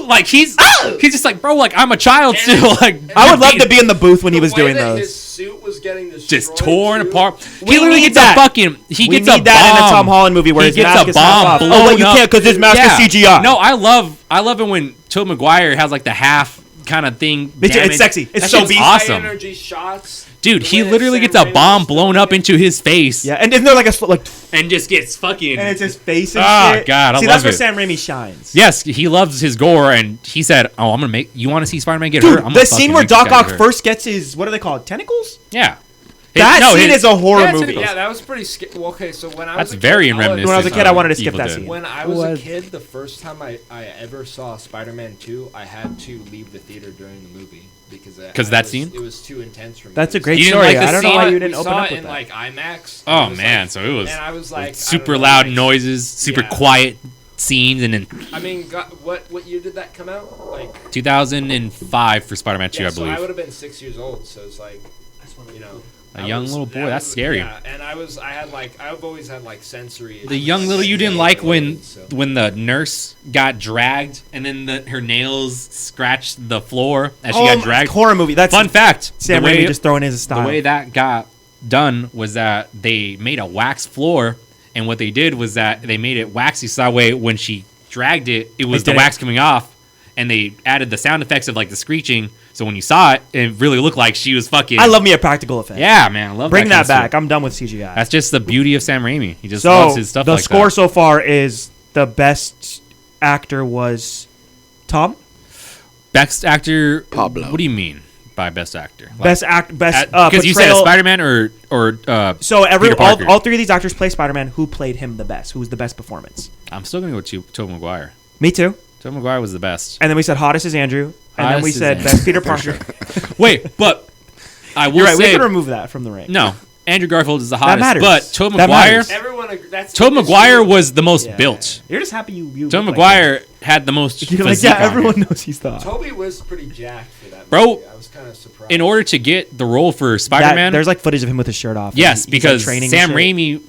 like he's just like, bro, like I'm a child still. Like I would love to be in the booth when he was The way doing that those. His suit was getting destroyed, just torn too. apart. We He literally need gets that. a fucking. He We gets need a that in a bomb. Tom Holland movie where He his gets mask a is half bomb off. blown Oh, well, you up. can't because his mask is CGI. No, I love it when Tobey Maguire has like the half kind of thing. It's damaged. sexy. It's That so shit's beast. awesome. High energy shots. Dude, The he way that literally Sam gets a Raimi bomb was blown filming up it. into his face. Yeah, and isn't there like a like, And just gets fucking. and it's his face and Ah, shit. God, I See, love that's where it. Sam Raimi shines. Yes, he loves his gore, and he said, "Oh, I'm gonna make. You want to see Spider-Man get Dude, hurt? I'm the gonna scene fucking where make this Doc guy Ock get hurt." first gets his what are they called? Tentacles? Yeah, That scene his- is a horror yeah, movie. tentacles. Yeah, that was pretty scary. Well, okay, so when I That's was a very kid, in I was- reminiscent. When I was a kid, I wanted to skip Evil that Dead. scene. When I was What? a kid, the first time I ever saw Spider-Man 2, I had to leave the theater during the movie because that scene? It was too intense for me. That's a It was- great You didn't story. like the I don't know scene? why you We didn't open saw up it with in that. like IMAX. Oh It was, man, like- so it was. and I was like super I don't know, loud like- noises, super Yeah. quiet scenes, and then I mean, what year did that come out? Like 2005 for Spider-Man 2, yeah, I so I believe. would have been 6 years old. So it's like, you know, A young little boy, that's scary. Yeah, and I've always had like sensory. The young little you didn't like when the nurse got dragged and then her nails scratched the floor as she got dragged. Horror movie. That's Fun fact: Sam the way, Raimi just throwing his style. the way that got done was that they made a wax floor, and what they did was that they made it waxy, so that way when she dragged it, it was the didn't- wax coming off, and they added the sound effects of like the screeching. So when you saw it, it really looked like she was fucking. I love me a practical effect. Yeah, man, I love Bring that that kind of back. stuff. I'm done with CGI. That's just the beauty of Sam Raimi. He just So loves his stuff the like score that. so far is the best actor was Tom. Best actor. Pablo. What do you mean by Best Actor. Best Because you said portrayal. Spider-Man or So Peter Parker. all three of these actors play Spider-Man. Who played him the best? Who was the best performance? I'm still going to go with Tobey Maguire. Me too. Tobey Maguire was the best. And then we said hottest is Andrew. And then we Hottest is said Andrew. best Peter Parker. Wait, but I will You're right. We say can remove that from the ring. no. Andrew Garfield is the hottest, matters. but Tobey That Maguire. matters. Everyone, that's Tobey that's Maguire true. was the most Yeah. built. You're just happy you. Tobey like Maguire had the most. him. You're like, physique yeah, on everyone him. knows he's the. Toby was pretty jacked for that Bro, movie. I was kind of surprised. In order to get the role for Spider-Man, There's like footage of him with his shirt off. yes, He's, like, because training Sam and shit. Raimi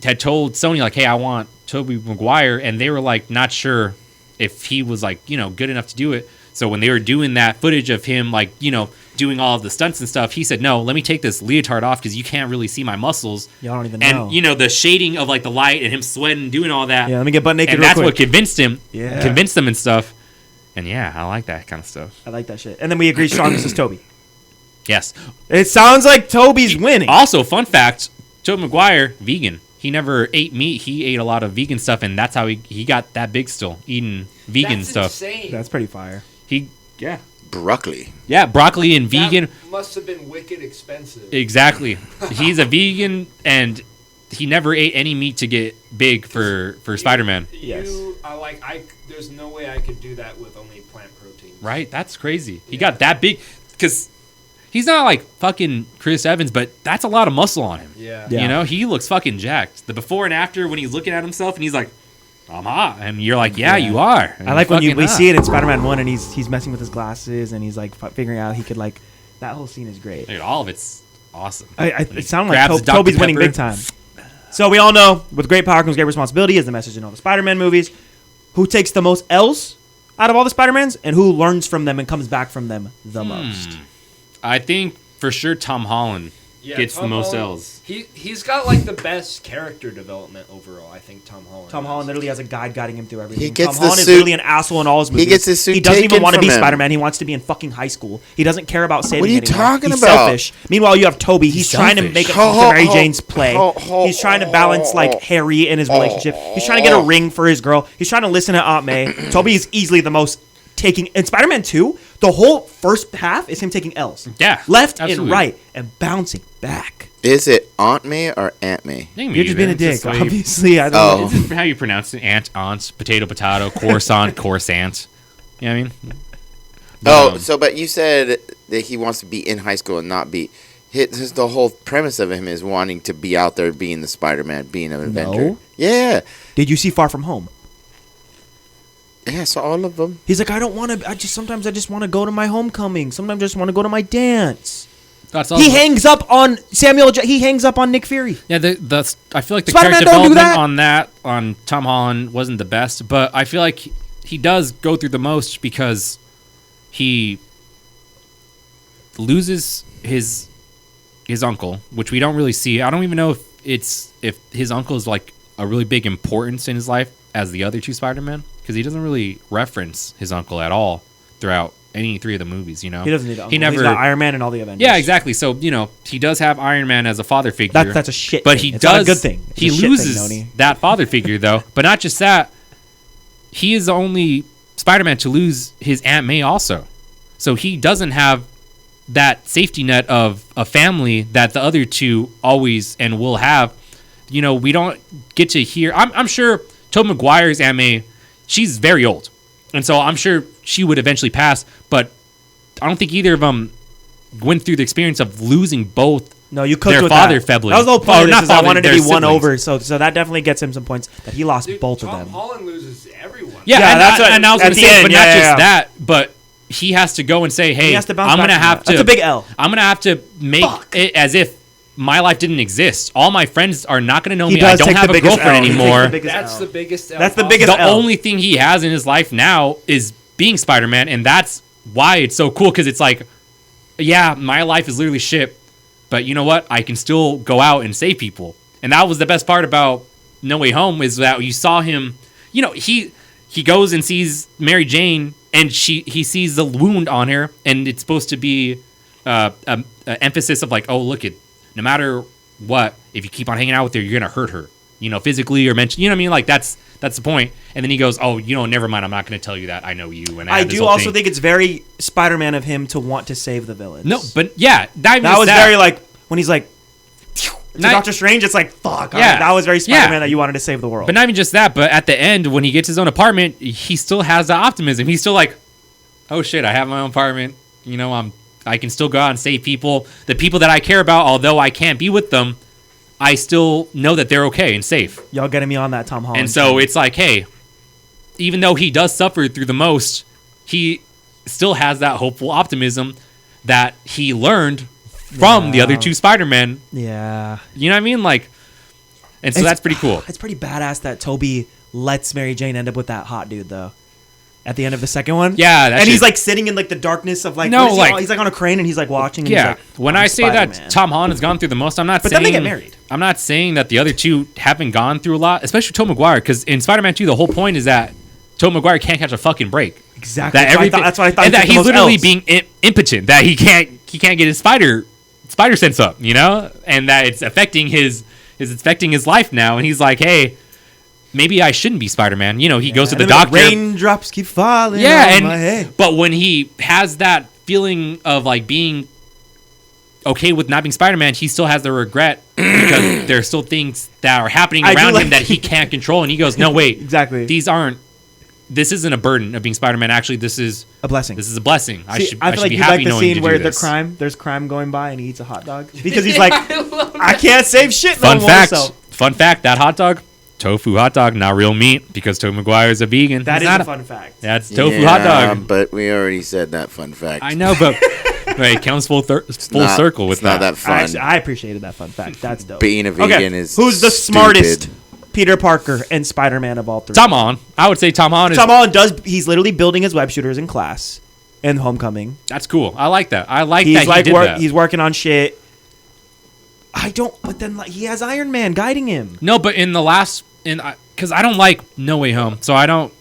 had told Sony like, "Hey, I want Tobey Maguire," and they were like not sure if he was like good enough to do it. So when they were doing that footage of him like doing all of the stunts and stuff, he said, "No, let me take this leotard off because you can't really see my muscles." Y'all don't even know. And the shading of like the light and him sweating and doing all that. Yeah, let me get butt naked And real that's quick. what convinced him. Yeah. Convinced them and stuff. And yeah, I like that kind of stuff. I like that shit. And then we agree strongest is Toby. Yes. It sounds like Toby's winning. Also, fun fact: Tobey Maguire, vegan. He never ate meat. He ate a lot of vegan stuff, and that's how he got that big still, eating vegan That's stuff. insane. That's pretty fire. Broccoli. Yeah, broccoli and vegan. That must have been wicked expensive. Exactly. He's a vegan, and he never ate any meat to get big for Spider-Man. Yes. There's no way I could do that with only plant protein. Right? That's crazy. He got that big because he's not like fucking Chris Evans, but that's a lot of muscle on him. Yeah. Yeah. He looks fucking jacked. The before and after when he's looking at himself and he's like, "I'm hot," and you're like, "Yeah, you are." I like when we see it in Spider-Man 1 and he's messing with his glasses and he's like figuring out he could like that whole scene is great. Dude, all of it's awesome. It sounded grabs like Dr. Toby's winning Pepper. big time. So we all know with great power comes great responsibility is the message in all the Spider-Man movies. Who takes the most L's out of all the Spider-Mans and who learns from them and comes back from them the most? I think for sure Tom Holland Yeah, gets Tom the most Holland- L's. He's got like the best character development overall. I think Tom Holland. Tom Holland literally has a guide guiding him through everything. He gets Tom the Holland is suit- literally an asshole in all his movies. gets his suit He doesn't even taken want to be from him. Spider-Man. He wants to be in fucking high school. He doesn't care about saving What are you anyone. talking He's about? selfish. Meanwhile, you have Toby. He's trying to selfish. make it Ho, to ho, Mary ho, Jane's play. ho, ho, He's trying to balance like Harry and his relationship. He's trying to get a ring for his girl. He's trying to listen to Aunt May. Toby is easily the most taking in Spider-Man 2. The whole first half is him taking L's. Yeah, Left absolutely. and right and bouncing back. Is it Aunt May or Aunt May? You're just being a dick. It's just Obviously, I don't Oh. know. This is how you pronounce it. Aunt, potato, coruscant, corsant. You know what I mean? But you said that he wants to be in high school and not be. The whole premise of him is wanting to be out there, being the Spider-Man, being an inventor. No. Yeah, Did you see Far From Home? yeah. So all of them. He's like, I don't want to. Sometimes I just want to go to my homecoming. Sometimes I just want to go to my dance. That's all. He hangs up on he hangs up on Nick Fury. Yeah, I feel like the Spider-Man character don't do development that. on Tom Holland wasn't the best, but I feel like he does go through the most because he loses his uncle, which we don't really see. I don't even know if his uncle is like a really big importance in his life as the other two Spider-Man, because he doesn't really reference his uncle at all throughout any three of the movies. He doesn't need to. He never. He's got Iron Man and all the Avengers. Yeah, exactly. So he does have Iron Man as a father figure. That's a shit. But thing. he It's does. not a good thing. It's He a shit thing, loses Noni. that father figure though. But not just that. He is the only Spider-Man to lose his Aunt May also. So he doesn't have that safety net of a family that the other two always and will have. We don't get to hear. I'm sure Tobey Maguire's Aunt May, she's very old, and so I'm sure she would eventually pass. But I don't think either of them went through the experience of losing both. No, you cooked their with father that. Febly. That was the whole point. Oh, Of not this is I father, wanted to their be won siblings. over, so that definitely gets him some points. That he lost Dude, both Tom of them. Holland loses everyone. Yeah, Yeah, and, that's and I was at going to the say, end, but yeah, not yeah, just yeah. that, but he has to go and say, "Hey, He has to bounce I'm back going to from have that. to." That's a big L. I'm going to have to make it as if my life didn't exist. All my friends are not going to know He me. I does don't take have the a biggest girlfriend L. He takes anymore. the biggest That's L. the biggest. That's the L biggest The L. only thing he has in his life now is being Spider-Man, and that's why it's so cool, because it's like, yeah, my life is literally shit, but you know what? I can still go out and save people. And that was the best part about No Way Home, is that you saw him, he goes and sees Mary Jane, and he sees the wound on her, and it's supposed to be an emphasis of like, oh, look, no matter what, if you keep on hanging out with her, you're going to hurt her. physically or mentally. You know what I mean? Like that's the point. And then he goes, "Oh, never mind. I'm not going to tell you that. I know you." And I do also think it's very Spider-Man of him to want to save the villains. No, but yeah, that was very like when he's like. To Doctor Strange, it's like, fuck. Yeah. Right, that was very Spider-Man that you wanted to save the world. But not even just that, but at the end, when he gets his own apartment, he still has the optimism. He's still like, oh shit, I have my own apartment. I can still go out and save people. The people that I care about, although I can't be with them, I still know that they're okay and safe. Y'all getting me on that, Tom Holland. And so it's like, hey, even though he does suffer through the most, he still has that hopeful optimism that he learned from the other two Spider-Men. Yeah. You know what I mean? Like, and so that's pretty cool. It's pretty badass that Toby lets Mary Jane end up with that hot dude, though. At the end of the second one. Yeah. And he's like sitting in like the darkness of like, he's like on a crane and he's like watching. And yeah. He's like, when I say Spider-Man. That Tom Holland has gone through the most, I'm not saying. But then they get married. I'm not saying that the other two haven't gone through a lot, especially Tobey Maguire, because in Spider-Man 2, the whole point is that Tobey Maguire can't catch a fucking break. Exactly. That's what I thought. And that he's literally being impotent. That he can't get his spider sense up, and that it's affecting his life now. And he's like, hey, maybe I shouldn't be Spider-Man. He goes to the doctor. Raindrops keep falling on my head. But when he has that feeling of like being okay with not being Spider-Man, he still has the regret because there are still things that are happening around him that he can't control. And he goes, no, wait, exactly. This isn't a burden of being Spider-Man. Actually, this is a blessing. This is a blessing. I should feel like be you happy like the knowing scene where there's crime going by and he eats a hot dog because he's like, I can't save shit no more. Fun fact, that hot dog, tofu hot dog, not real meat because Tobey Maguire is a vegan. That is a fun fact. That's tofu hot dog. But we already said that fun fact. I know, but it comes full circle with that. Not that fun. I appreciated that fun fact. That's dope. Being a vegan is who's the smartest Peter Parker and Spider-Man of all three? Tom Holland. I would say Tom Holland. Tom Holland he's literally building his web shooters in class in Homecoming. That's cool. I like that. He did that. He's working on shit. But then he has Iron Man guiding him. No, but in the last, because I don't like No Way Home, so I don't.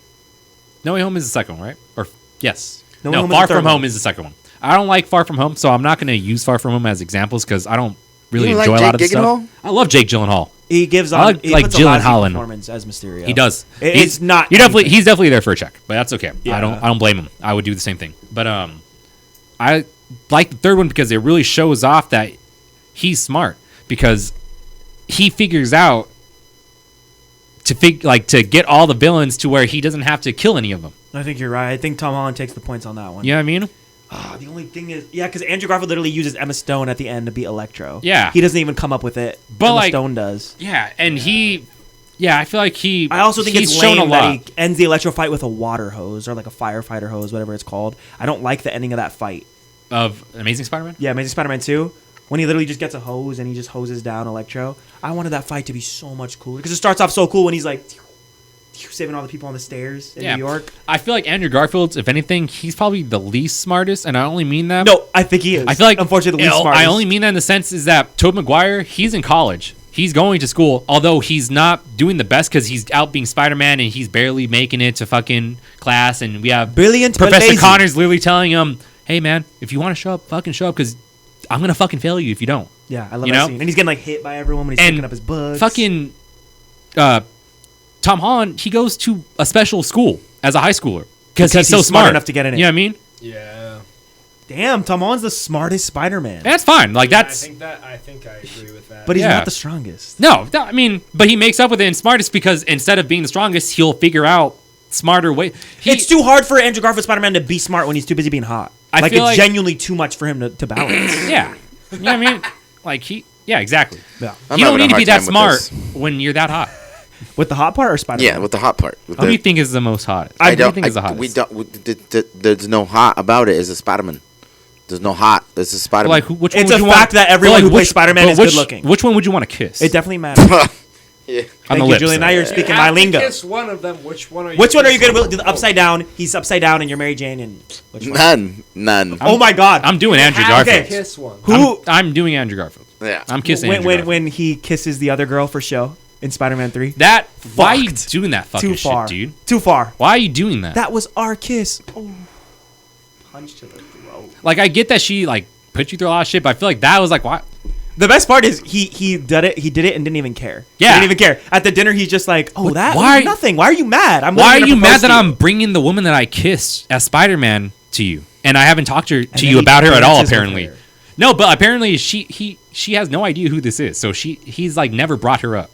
No Way Home is the second one, right? Or yes. No, Far From Home is the second one. I don't like Far From Home, so I'm not going to use Far From Home as examples because I don't really enjoy a lot of the stuff. I love Jake Gyllenhaal. He gives on like Gyllenhaal performance as Mysterio. He does. He's definitely there for a check, but that's okay. Yeah. I don't blame him. I would do the same thing. But I like the third one because it really shows off that he's smart because he figures out to get all the villains to where he doesn't have to kill any of them. I think you're right. I think Tom Holland takes the points on that one. You know what I mean? The only thing is, because Andrew Garfield literally uses Emma Stone at the end to beat Electro. Yeah. He doesn't even come up with it. But Emma Stone does. Yeah, and I feel like I also think it's lame that he ends the Electro fight with a water hose or like a firefighter hose, whatever it's called. I don't like the ending of that fight. Of Amazing Spider-Man? Yeah, Amazing Spider-Man 2. When he literally just gets a hose and he just hoses down Electro. I wanted that fight to be so much cooler because it starts off so cool when he's like saving all the people on the stairs in New York. I feel like Andrew Garfield, if anything, he's probably the least smartest, and I only mean that. No, I think he is. I feel like, unfortunately, the least smartest. I only mean that in the sense is that Tobey Maguire, he's in college. He's going to school, although he's not doing the best because he's out being Spider-Man and he's barely making it to fucking class. And we have Brilliant Professor Connors literally telling him, hey, man, if you want to show up, fucking show up because I'm going to fucking fail you if you don't. Yeah, I love that scene. And he's getting like hit by everyone when he's picking up his books. Fucking Tom Holland, he goes to a special school as a high schooler because he's so smart enough to get in it. You know what I mean? Yeah. Damn, Tom Holland's the smartest Spider-Man. That's fine. Like that's. I think I agree with that. But he's not the strongest. No, I mean, but he makes up with it in smartest because instead of being the strongest, he'll figure out smarter way. It's too hard for Andrew Garfield Spider-Man to be smart when he's too busy being hot. I feel it's genuinely too much for him to balance. Yeah, you know what I mean? Like exactly. Yeah. You don't need to be that smart when you're that hot. With the hot part or Spider-Man? Yeah, with the hot part. Who do you think is the most hot? I don't think is the hottest. There's no hot about it. It's a Spider-Man. There's no hot. It's a Spider-Man. Like, which one it's a fact that everyone who plays Spider-Man is good looking. Which one would you want to kiss? It definitely matters. Yeah. Thank you, Julian. Now you're speaking my lingo. Kiss one of them. Which one are you? Which one are you going to do? The upside down. He's upside down, and you're Mary Jane. And which one? None. Oh my God! I'm doing Andrew Garfield. Okay. Kiss one. I'm doing Andrew Garfield. Yeah. I'm kissing Andrew Garfield. When he kisses the other girl for show in Spider-Man 3. Why are you doing that fucking shit, dude? Too far. Why are you doing that? That was our kiss. Oh. Punch to the throat. Like I get that she like put you through a lot of shit, but I feel like that was like why. The best part is he did it. He did it and didn't even care. Yeah. He didn't even care. At the dinner, he's just like, "Oh, that why- was nothing. Why are you mad? Why are you mad that I'm bringing the woman that I kissed as Spider-Man to you, and I haven't talked to then you he about her at all? dances with Apparently, her. no. But apparently, she has no idea who this is. So he's like never brought her up.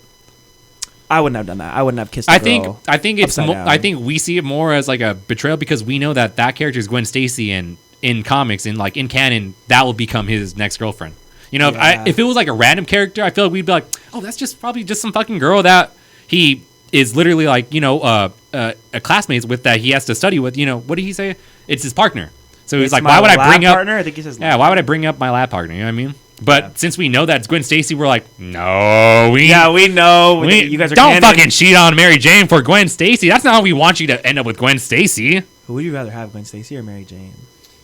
I wouldn't have done that. I wouldn't have kissed. I think it's upside down. I think we see it more as like a betrayal because we know that character is Gwen Stacy, and in comics and like in canon, that will become his next girlfriend. You know, Yeah. if it was like a random character, I feel like we'd be like, oh, that's just probably just some fucking girl that he is literally like, you know, a classmate with that he has to study with. You know, what did he say? It's his partner. So he's It's like, my why would I lab bring up? partner? I think he says. Yeah, why would I bring up my lab partner? You know what I mean? But since we know that it's Gwen Stacy, we're like, no, we know. we You guys are don't canon. fucking cheat on Mary Jane for Gwen Stacy. That's not how we want you to end up with Gwen Stacy. Who would you rather have, Gwen Stacy or Mary Jane?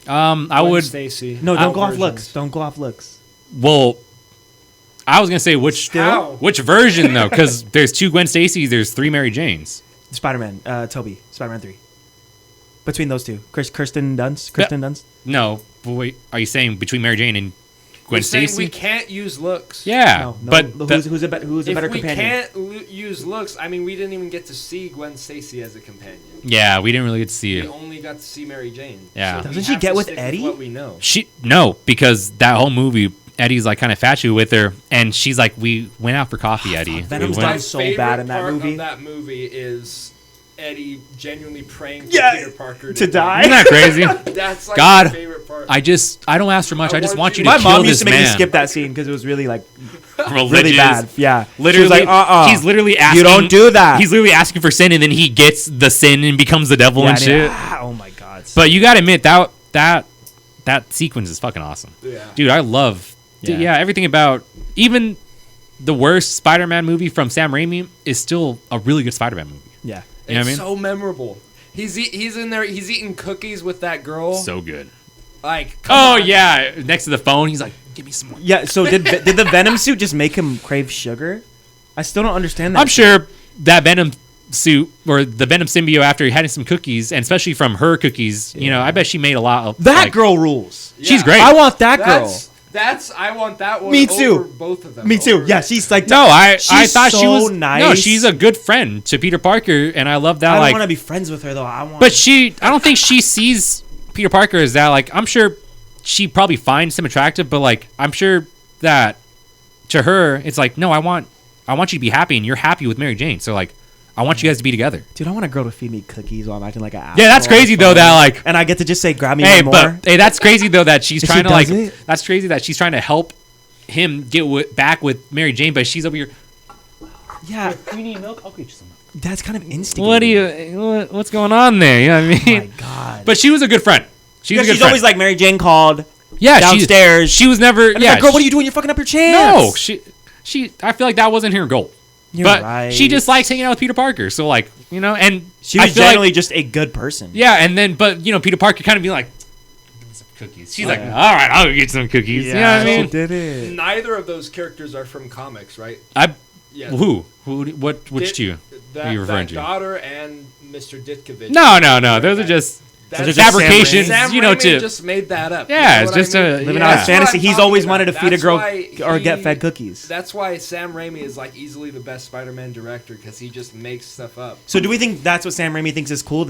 I would. Stacy. No, don't go off versions. looks. Don't go off looks. Well, I was gonna say which version though, because there's 2 Gwen Stacys, there's 3 Mary Janes. Spider-Man, Toby, Spider-Man 3. Between those two, Kirsten Dunst. No, but wait, are you saying between Mary Jane and Gwen We're saying Stacy? we can't use looks. Yeah, No, but who's a If better we companion? can't use looks, I mean, we didn't even get to see Gwen Stacy as a companion. yeah, we didn't really get to see We it. only got to see Mary Jane. Yeah. So we Doesn't she have get to with stick Eddie? what we know. No, because that whole movie, Eddie's like kind of fatuous with her, and she's like, "We went out for coffee, Eddie." Venom's We done went- so favorite bad in that part movie. Of that movie is Eddie genuinely praying for Yeah, Peter Parker to die. Isn't that crazy? That's like God, my favorite part. I don't ask for much. I just want you to My kill mom this used to make me man. skip that scene because it was really like Religious. really bad. Yeah, Literally, she was like, he's literally asking. You don't do that. He's literally asking for sin, and then he gets the sin and becomes the devil Yeah, and shit. oh my god. But you gotta admit that sequence is fucking awesome. Yeah. Dude, I love everything about even the worst Spider-Man movie from Sam Raimi is still a really good Spider-Man movie. yeah. You know what I mean? So memorable. He's in there. He's eating cookies with that girl. So good. Like, come Oh on. yeah, next to the phone, he's like, "Give me some more." Yeah. So did the Venom suit just make him crave sugar? I still don't understand that. I'm sure that Venom suit or the Venom symbiote after he had some cookies, and especially from her cookies, you know, I bet she made a lot of that like, girl rules. She's Yeah. great. I want that girl. I want that one. Me too. Over both of them. Me too. Over- Yeah, she's like No, I She's thought she so was nice. No, she's a good friend to Peter Parker, and I love that. I don't like, want to be friends with her though. I want. but I don't think she sees Peter Parker as that. Like, I'm sure she probably finds him attractive, but like, I'm sure that to her, it's like, no, I want you to be happy, and you're happy with Mary Jane. So like, I want you guys to be together. dude, I want a girl to feed me cookies while I'm acting like an asshole. Yeah, that's crazy though. That like, and I get to just say, "Grab me hey, one but more." hey, that's crazy though that she's If trying she to like. does it? That's crazy that she's trying to help him get back with Mary Jane, but she's over here. Yeah, You need milk? I'll get you some milk. that's kind of instigating. What do you? What's going on there? You know what I Oh my mean? god. But she was a good friend. She's Yeah, a good she's friend. always like Mary Jane called yeah, downstairs. She was never. and it's Yeah, like, girl, what are you doing? You're fucking up your chance. No, she. I feel like that wasn't her goal. You're but right. she just likes hanging out with Peter Parker. So like, you know, and She I was feel like- generally just a good person. yeah, and then but you know Peter Parker kind of be like, give me some cookies. She's like, all right, I'll get some cookies. You know what I she mean? did it. Neither of those characters are from comics, right? Yeah. Who? Which two? That, are you referring that to? daughter and Mr. Ditkovich. No. Those are just That's fabrications. Sam you know, Raimi to just made that up. Yeah, You know it's what just I mean? a- Living Yeah. out his That's what fantasy. I'm He's talking always about. wanted to feed a That's girl why or get he- fed cookies. That's why Sam Raimi is like easily the best Spider-Man director because he just makes stuff up. So do we think that's what Sam Raimi thinks is cool?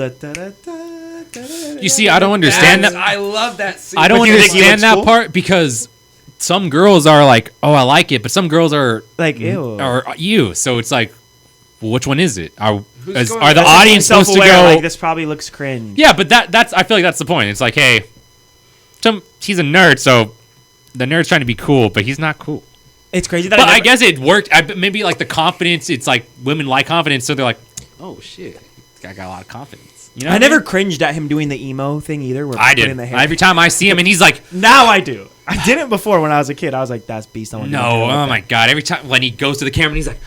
You see, I don't understand that. I love that scene. I don't But do you think he understand looks that cool? part because some girls are like, oh, I like it, but some girls are Like, ew. you. So it's like, well, which one is it? Are Who's the going- audience That's supposed to self-aware, go? Like, this probably looks cringe. Yeah, but that's I feel like that's the point. It's like, hey, he's a nerd, so the nerd's trying to be cool, but he's not cool. It's crazy that. But I never- guess it worked. Maybe like the confidence. It's like women like confidence, so they're like, oh shit, this guy got a lot of confidence. You know, I what never mean? cringed at him doing the emo thing either. Where I putting did. the hair. Every time I see him, and he's like, Now I do. I didn't before when I was a kid. I was like, "That's beast." I want to do no, something like oh that. my god! Every time when he goes to the camera, and he's like,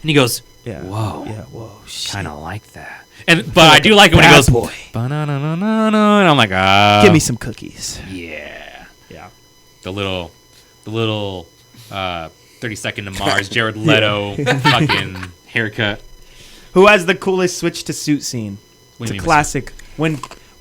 and he goes, Yeah. whoa, Yeah. Whoa. Shit. kind of like that. But I do like it when he Bad goes, boy. "Ba-na-na-na-na-na," and I'm like, Give me some cookies. yeah, Yeah. the little 30-second to Mars, Jared Leto fucking haircut. Who has the coolest switch to suit scene? What It's do a you mean, classic.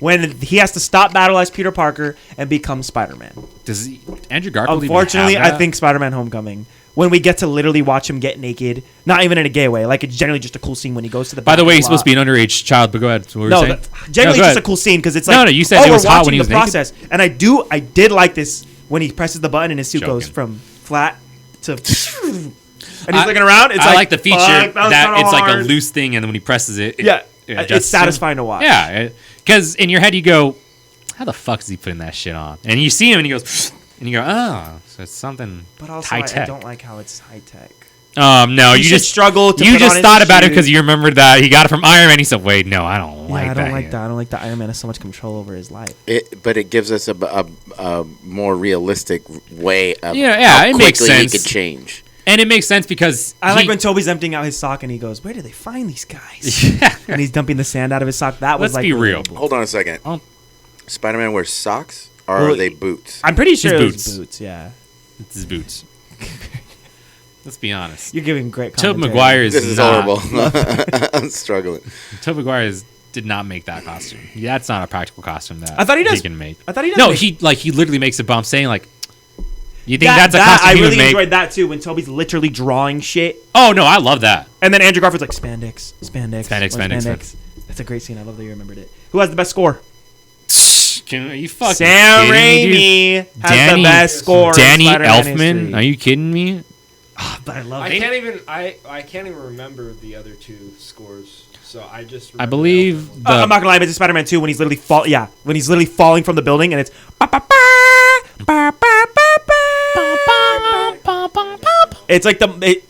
when he has to stop battle as Peter Parker and become Spider-Man. Does Andrew Garfield Unfortunately, even have I think Spider-Man Homecoming, when we get to literally watch him get naked, not even in a gay way, like it's generally just a cool scene when he goes to the By the back way, of he's supposed to be an underage child, but go ahead. What were you No, saying? generally No, go it's just a ahead. cool scene because it's like, No, you said it we're was hot when watching he was the naked. process. And I did like this when he presses the button and his suit goes Joking. from flat to and he's looking around. It's I like, like the feature fuck, was that kinda it's like a hard. loose thing, and then when he presses it, Yeah, it it's adjusts satisfying to watch. Yeah, because in your head you go, "How the fuck is he putting that shit on?" And you see him, and he goes, and you go, "Oh, so it's something But also, high I tech." don't like how it's high tech. No, you should just struggle to You put just on his thought about it shoes. because you remembered that he got it from Iron Man. He said, "Wait, no, I don't Yeah, like I that." don't like that. I don't like that Iron Man has so much control over his life. But it gives us a more realistic way of Yeah, how it makes quickly he sense. could change. And it makes sense because I like when Toby's emptying out his sock and he goes, "Where do they find these guys?" Yeah. And he's dumping the sand out of his sock. That was Let's like be real. relatable. Hold on a second. Oh. Spider-Man wears socks, or Well, are they boots? I'm pretty sure His it was boots. boots. Yeah, It's his boots. Let's be honest. you're giving great. Tobey commentary. Maguire is This is not, horrible. I'm struggling. Tobey Maguire did not make that costume. Yeah, that's not a practical costume that I thought he does. can make. I thought he does. No, make- he literally makes it. But I'm saying like, you think that, that's a that- costume I he really would make? enjoyed that too when Toby's literally drawing shit, Oh no, I love that. and then Andrew Garfield's like spandex. Spandex. That's a great scene. I love that you remembered it. Who has the best score? Are you fucking Sam kidding me, dude? Raimi has the best score. in Danny Spider-Man Elfman? history. Are you kidding me? But I love I it. can't even remember the other two scores. So I just I remember believe Elfman. the I'm not gonna lie, but it's Spider-Man 2 when he's literally when he's literally falling from the building and it's it's like What'd you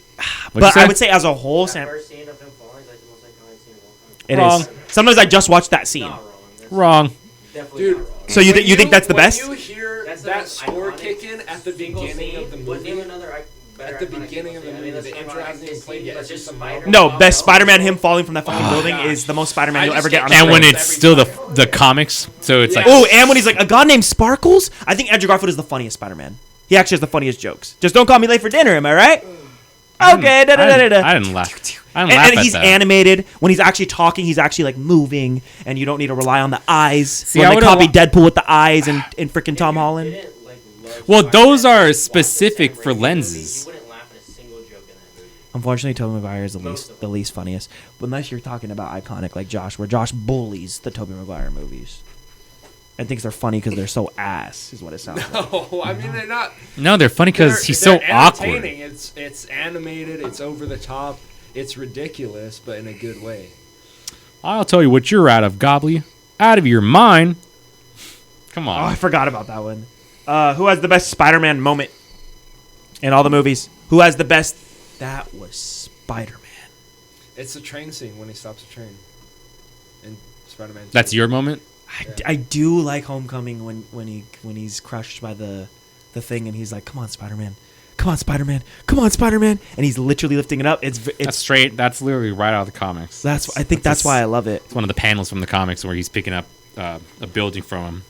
but say? I would say as a whole, That Sam, first scene of him falling is like the most iconic scene of all time. it Wrong. is. Sometimes I just watch that scene. Not wrong. That's wrong. definitely Dude, not wrong. So you think that's the best? When you hear That's the that most score iconic kick in at the single beginning scene. of the What's movie, another better at the iconic beginning of the scene? I movie, mean, let's the talk intro about hasn't even this played scene, yet, but it's just just a Spider-Man. No, Oh, best no. Spider-Man him falling from that fucking building gosh. is the most Spider-Man you'll I ever just get on get a And when screen. it's still the comics, so it's Yeah. like Oh, and when he's like, a god named Sparkles? I think Andrew Garfield is the funniest Spider-Man. He actually has the funniest jokes. Just don't call me late for dinner, am I right? Okay, da da da da da. I didn't laugh. I didn't laugh And at he's that. animated. When he's actually talking, he's actually like moving, and you don't need to rely on the eyes. See, when I they would've copy wa- Deadpool with the eyes and freaking Tom Holland. Didn't, like, love Well, Spider-Man, those are you watch the specific Sam for Raimi movies, lenses. You wouldn't laugh at a single joke in that movie. Unfortunately, Tobey Maguire is Most of the them. least funniest. Unless you're talking about iconic like Josh, where Josh bullies the Tobey Maguire movies and thinks they're funny because they're so ass, is what it sounds like. No, I mean they're not. No, they're funny because he's so they're awkward. entertaining. It's animated. It's over the top. It's ridiculous, but in a good way. I'll tell you what you're out of, Gobbly. Out of your mind. Come Oh, I on. forgot about that one. Who has the best Spider-Man moment in all the movies? Who has the best? That was Spider-Man. It's the train scene when he stops the train. In Spider-Man. 2. That's your moment? I do like Homecoming when he's crushed by the thing and he's like, "Come on, Spider-Man, come on, Spider-Man, come on, Spider-Man," and he's literally lifting it up. That's It's straight. That's literally right out of the comics. I think that's why I love it. It's one of the panels from the comics where he's picking up a building from him.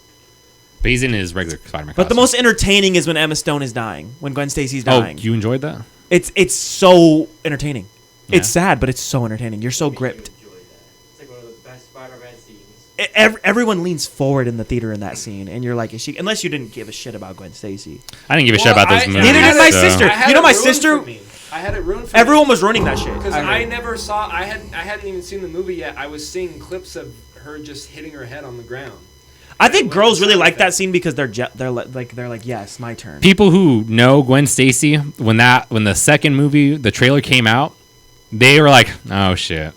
But he's in his regular Spider-Man But the costume. most entertaining is when Emma Stone is dying, when Gwen Stacy's Oh, dying. you enjoyed that? It's so entertaining. Yeah. It's sad, but it's so entertaining. You're so gripped. You enjoyed that. It's like one of the best Spider-Man scenes. Everyone leans forward in the theater in that scene, and you're like, "Is she?" Unless you didn't give a shit about Gwen Stacy. I didn't give a shit about those movies. Neither did my so- sister. I had You know it my ruined sister- for me. I had it ruined for Everyone was ruining that shit. because I never saw. I hadn't even seen the movie yet. I was seeing clips of her just hitting her head on the ground. I think girls really like that effect. scene because they're like, yes, my turn. People who know Gwen Stacy, when the second movie, the trailer came out, they were like, "Oh shit,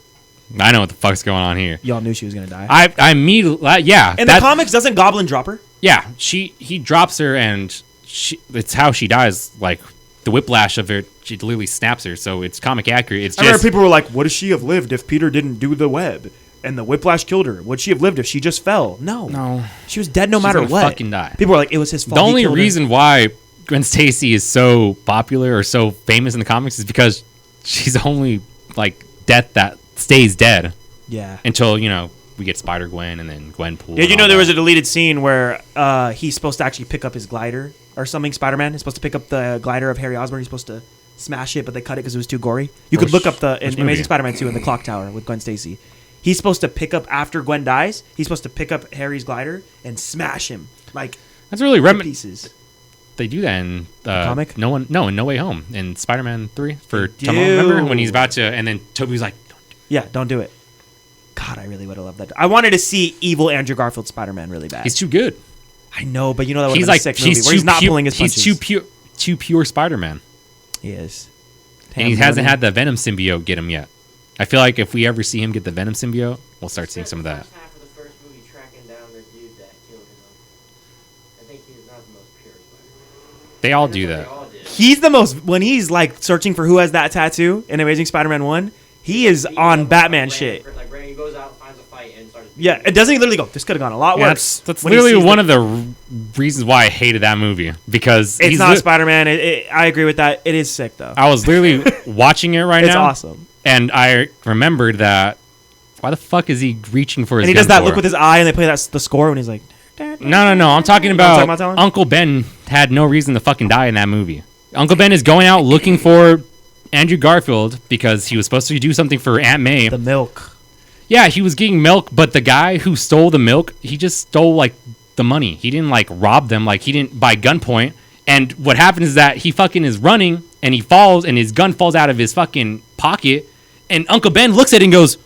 I know what the fuck's going on here." Y'all knew she was gonna die. I immediately, yeah. In the comics, doesn't Goblin drop her? Yeah, he drops her and it's how she dies. Like the whiplash of it, she literally snaps her. So it's comic accurate. It's I remember just people were like, "Would she have lived if Peter didn't do the web and the whiplash killed her? Would she have lived if she just fell?" No, she was dead no She's matter gonna what. fucking die. People were like, "It was his fault." the he only killed her." reason why Gwen Stacy is so popular or so famous in the comics is because she's the only like death that stays dead yeah. until we get Spider Gwen and then Gwenpool. Did you know there was a deleted scene where he's supposed to actually pick up his glider or something? Spider-Man is supposed to pick up the glider of Harry Osborn. He's supposed to smash it, but they cut it because it was too gory. You could look up in which Amazing movie? Spider-Man 2 in the clock tower with Gwen Stacy. He's supposed to pick up after Gwen dies. He's supposed to pick up Harry's glider and smash him like That's really pieces. They do that in comic? in No Way Home in Spider-Man 3 for They Tom Holland, remember do. when he's about to, and then Toby's like, Yeah, don't do it. God, I really would have loved that. I wanted to see evil Andrew Garfield Spider-Man really bad. he's too good. I know, but you know that would He's have been like a sick movie where he's not pulling his punches. He's too pure Spider-Man, He is. and he hasn't had the Venom symbiote get him yet. I feel like if we ever see him get the Venom symbiote, we'll start seeing some of that. First half of the first movie tracking down the dude that killed his uncle. I think he's not the most pure Spider-Man. They all That's do what that. They all did. He's the most when he's like searching for who has that tattoo in Amazing Spider-Man 1. He is He on goes Batman like shit. Like Brandon goes out, finds a fight, and starts. Yeah, it doesn't he literally go. This could have gone a lot Yeah, worse. that's when he literally sees one of the reasons why I hated that movie, because It's he's not li- Spider-Man. I agree with that. It is sick though. I was literally watching it right It's now, awesome. and I remembered that. Why the fuck is he reaching for his? And he gun does that for? look with his eye, and they play the score when he's like, No. I'm talking talking about about, Talon? Uncle Ben had no reason to fucking die in that movie. Uncle Ben is going out looking for Andrew Garfield because he was supposed to do something for Aunt May. the milk. Yeah, he was getting milk, but the guy who stole the milk, he just stole like the money. He didn't like rob them, like he didn't by gunpoint. And what happens is that he fucking is running and he falls and his gun falls out of his fucking pocket. And Uncle Ben looks at it and goes,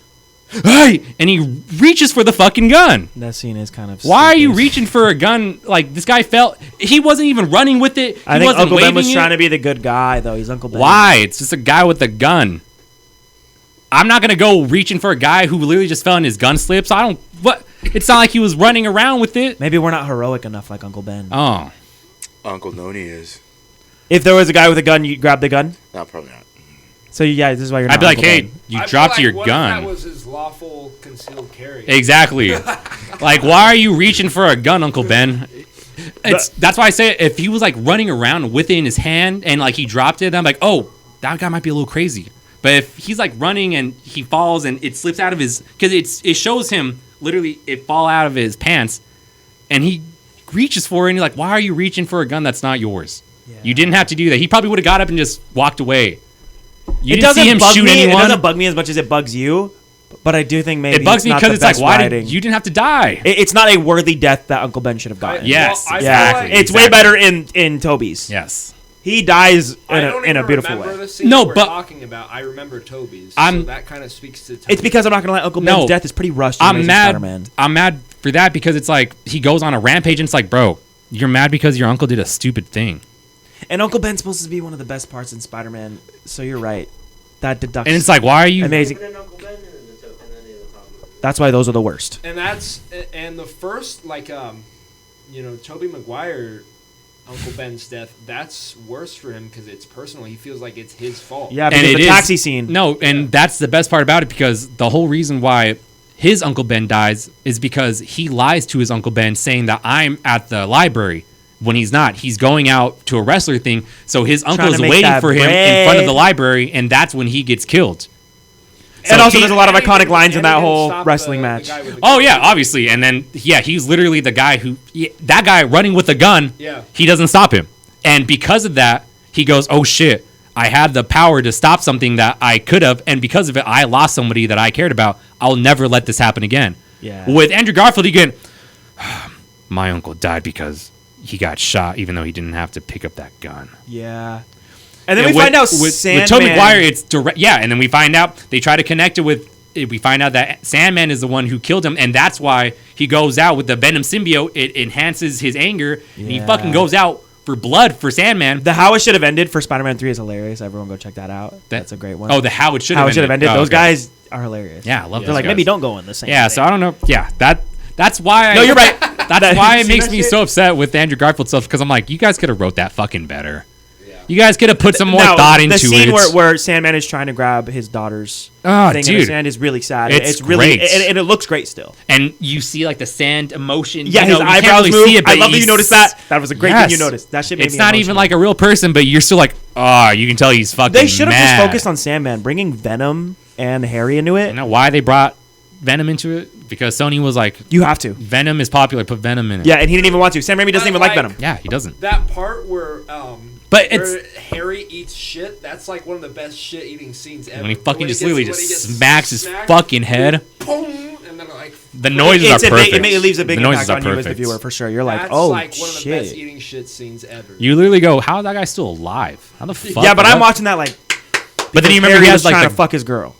"Hey!" And he reaches for the fucking gun. That scene is kind of. Why are you stupid. reaching for a gun? Like this guy felt he wasn't even running with it. He I think wasn't Uncle Ben waving was it. trying to be the good guy though. He's Uncle Ben. Why? It's just a guy with a gun. I'm not gonna go reaching for a guy who literally just fell in his gun slip. So I don't. What? It's not like he was running around with it. Maybe we're not heroic enough like Uncle Ben. Oh, Uncle Noni is. If there was a guy with a gun, you'd grab the gun. No, probably not. So yeah, this is why you're. Not I'd be like, Uncle hey, Ben. you I feel dropped like, your what gun. If that was his lawful concealed carry. Exactly. Like, why are you reaching for a gun, Uncle Ben? That's why I say if he was like running around with it in his hand and like he dropped it, then I'm like, oh, that guy might be a little crazy. But if he's like running and he falls and it slips out of his, because it shows him literally it fall out of his pants, and he reaches for it and you're like, why are you reaching for a gun that's not yours? Yeah. You didn't have to do that. He probably would have got up and just walked away. You It didn't see him bug shoot me. anyone. It doesn't bug me as much as it bugs you, but I do think maybe It bugs me not because the it's like, best why writing. did you didn't have to die? It's not a worthy death that Uncle Ben should have gotten. Yes, I feel exactly. like- It's way better in Toby's. Yes. He dies I in don't a even beautiful remember way. the scene No, we're but- talking about. I remember Toby's. I'm- so that kind of speaks to. Toby's. It's because I'm not gonna lie, Uncle Ben's No. death is pretty rushed. In I'm Amazing mad. Spider-Man. I'm mad for that because it's like he goes on a rampage and it's like, bro, you're mad because your uncle did a stupid thing. And Uncle Ben's supposed to be one of the best parts in Spider-Man. So you're right. That deducts. And it's like, why are you? amazing. And then Uncle Ben and then the Tom movie. That's why those are the worst. and the first Toby Maguire, Uncle Ben's death. That's worse for him because it's personal. He feels like it's his fault. Yeah, And because it the is- taxi scene. No, and that's the best part about it because the whole reason why his Uncle Ben dies is because he lies to his Uncle Ben saying that I'm at the library when he's not. He's going out to a wrestler thing, so his uncle Trying is to make waiting that for him in bread. front of the library, and that's when he gets killed. And So also, he- there's a lot of And he iconic didn't- lines in and he that didn't whole stop wrestling the match. guy with the Oh gun. yeah, obviously, and then he's literally the guy that guy running with a gun. Yeah. He doesn't stop him, and because of that, he goes, "Oh shit, I had the power to stop something that I could have, and because of it, I lost somebody that I cared about. I'll never let this happen again." Yeah. With Andrew Garfield, again, my uncle died because he got shot, even though he didn't have to pick up that gun. Yeah. And then And we find out with Sandman. Tobey Maguire, it's direct. Yeah, and then we find out they try to connect it with. We find out that Sandman is the one who killed him, and that's why he goes out with the Venom symbiote. It enhances his anger, and he Yeah. fucking goes out for blood for Sandman. The How It Should Have Ended for Spider-Man 3 is hilarious. Everyone go check that out. That's a great one. Oh, the How It Should How Have It Should Have Ended. Oh, Those okay. guys are hilarious. Yeah, I love They're those like, guys. maybe don't go in the same. Yeah, thing. so I don't know. Yeah, that's why. No, you're right. That's why it See makes that me shit? so upset with Andrew Garfield stuff because I'm like, you guys could have wrote that fucking better. You guys could have put some more No, thought into the scene it. where Sandman is trying to grab his daughter's Oh, thing in his dude. hand is really sad. It's really, great. and it looks great still. And you see like the sand emotion. Yeah, I his know, you can't eyebrows really move. see it, but I love that you noticed that. That was a great thing Yes. you noticed. That shit made It's me not even emotional. like a real person, but you're still like, oh, you can tell he's fucking. They should have just mad. focused on Sandman, bringing Venom and Harry into it. You know why they brought Venom into it? Because Sony was like, You have to. Venom is popular, put Venom in it. Yeah, and he didn't even want to. Sam Raimi doesn't even like Venom. Yeah, he doesn't. That part where But where Harry eats shit. That's like one of the best shit eating scenes ever. When he fucking When just gets- literally when he just gets smacks his smacked, fucking head. Boom! The noises are perfect. It leaves a big The noises impact are on you as the perfect. viewer for sure. You're like, That's oh like one of the best shit. eating shit scenes ever. You literally go, how is that guy still alive? How the fuck? Yeah, but bro? I'm watching that like. But then you remember Harry he was has like trying the to fuck his girl.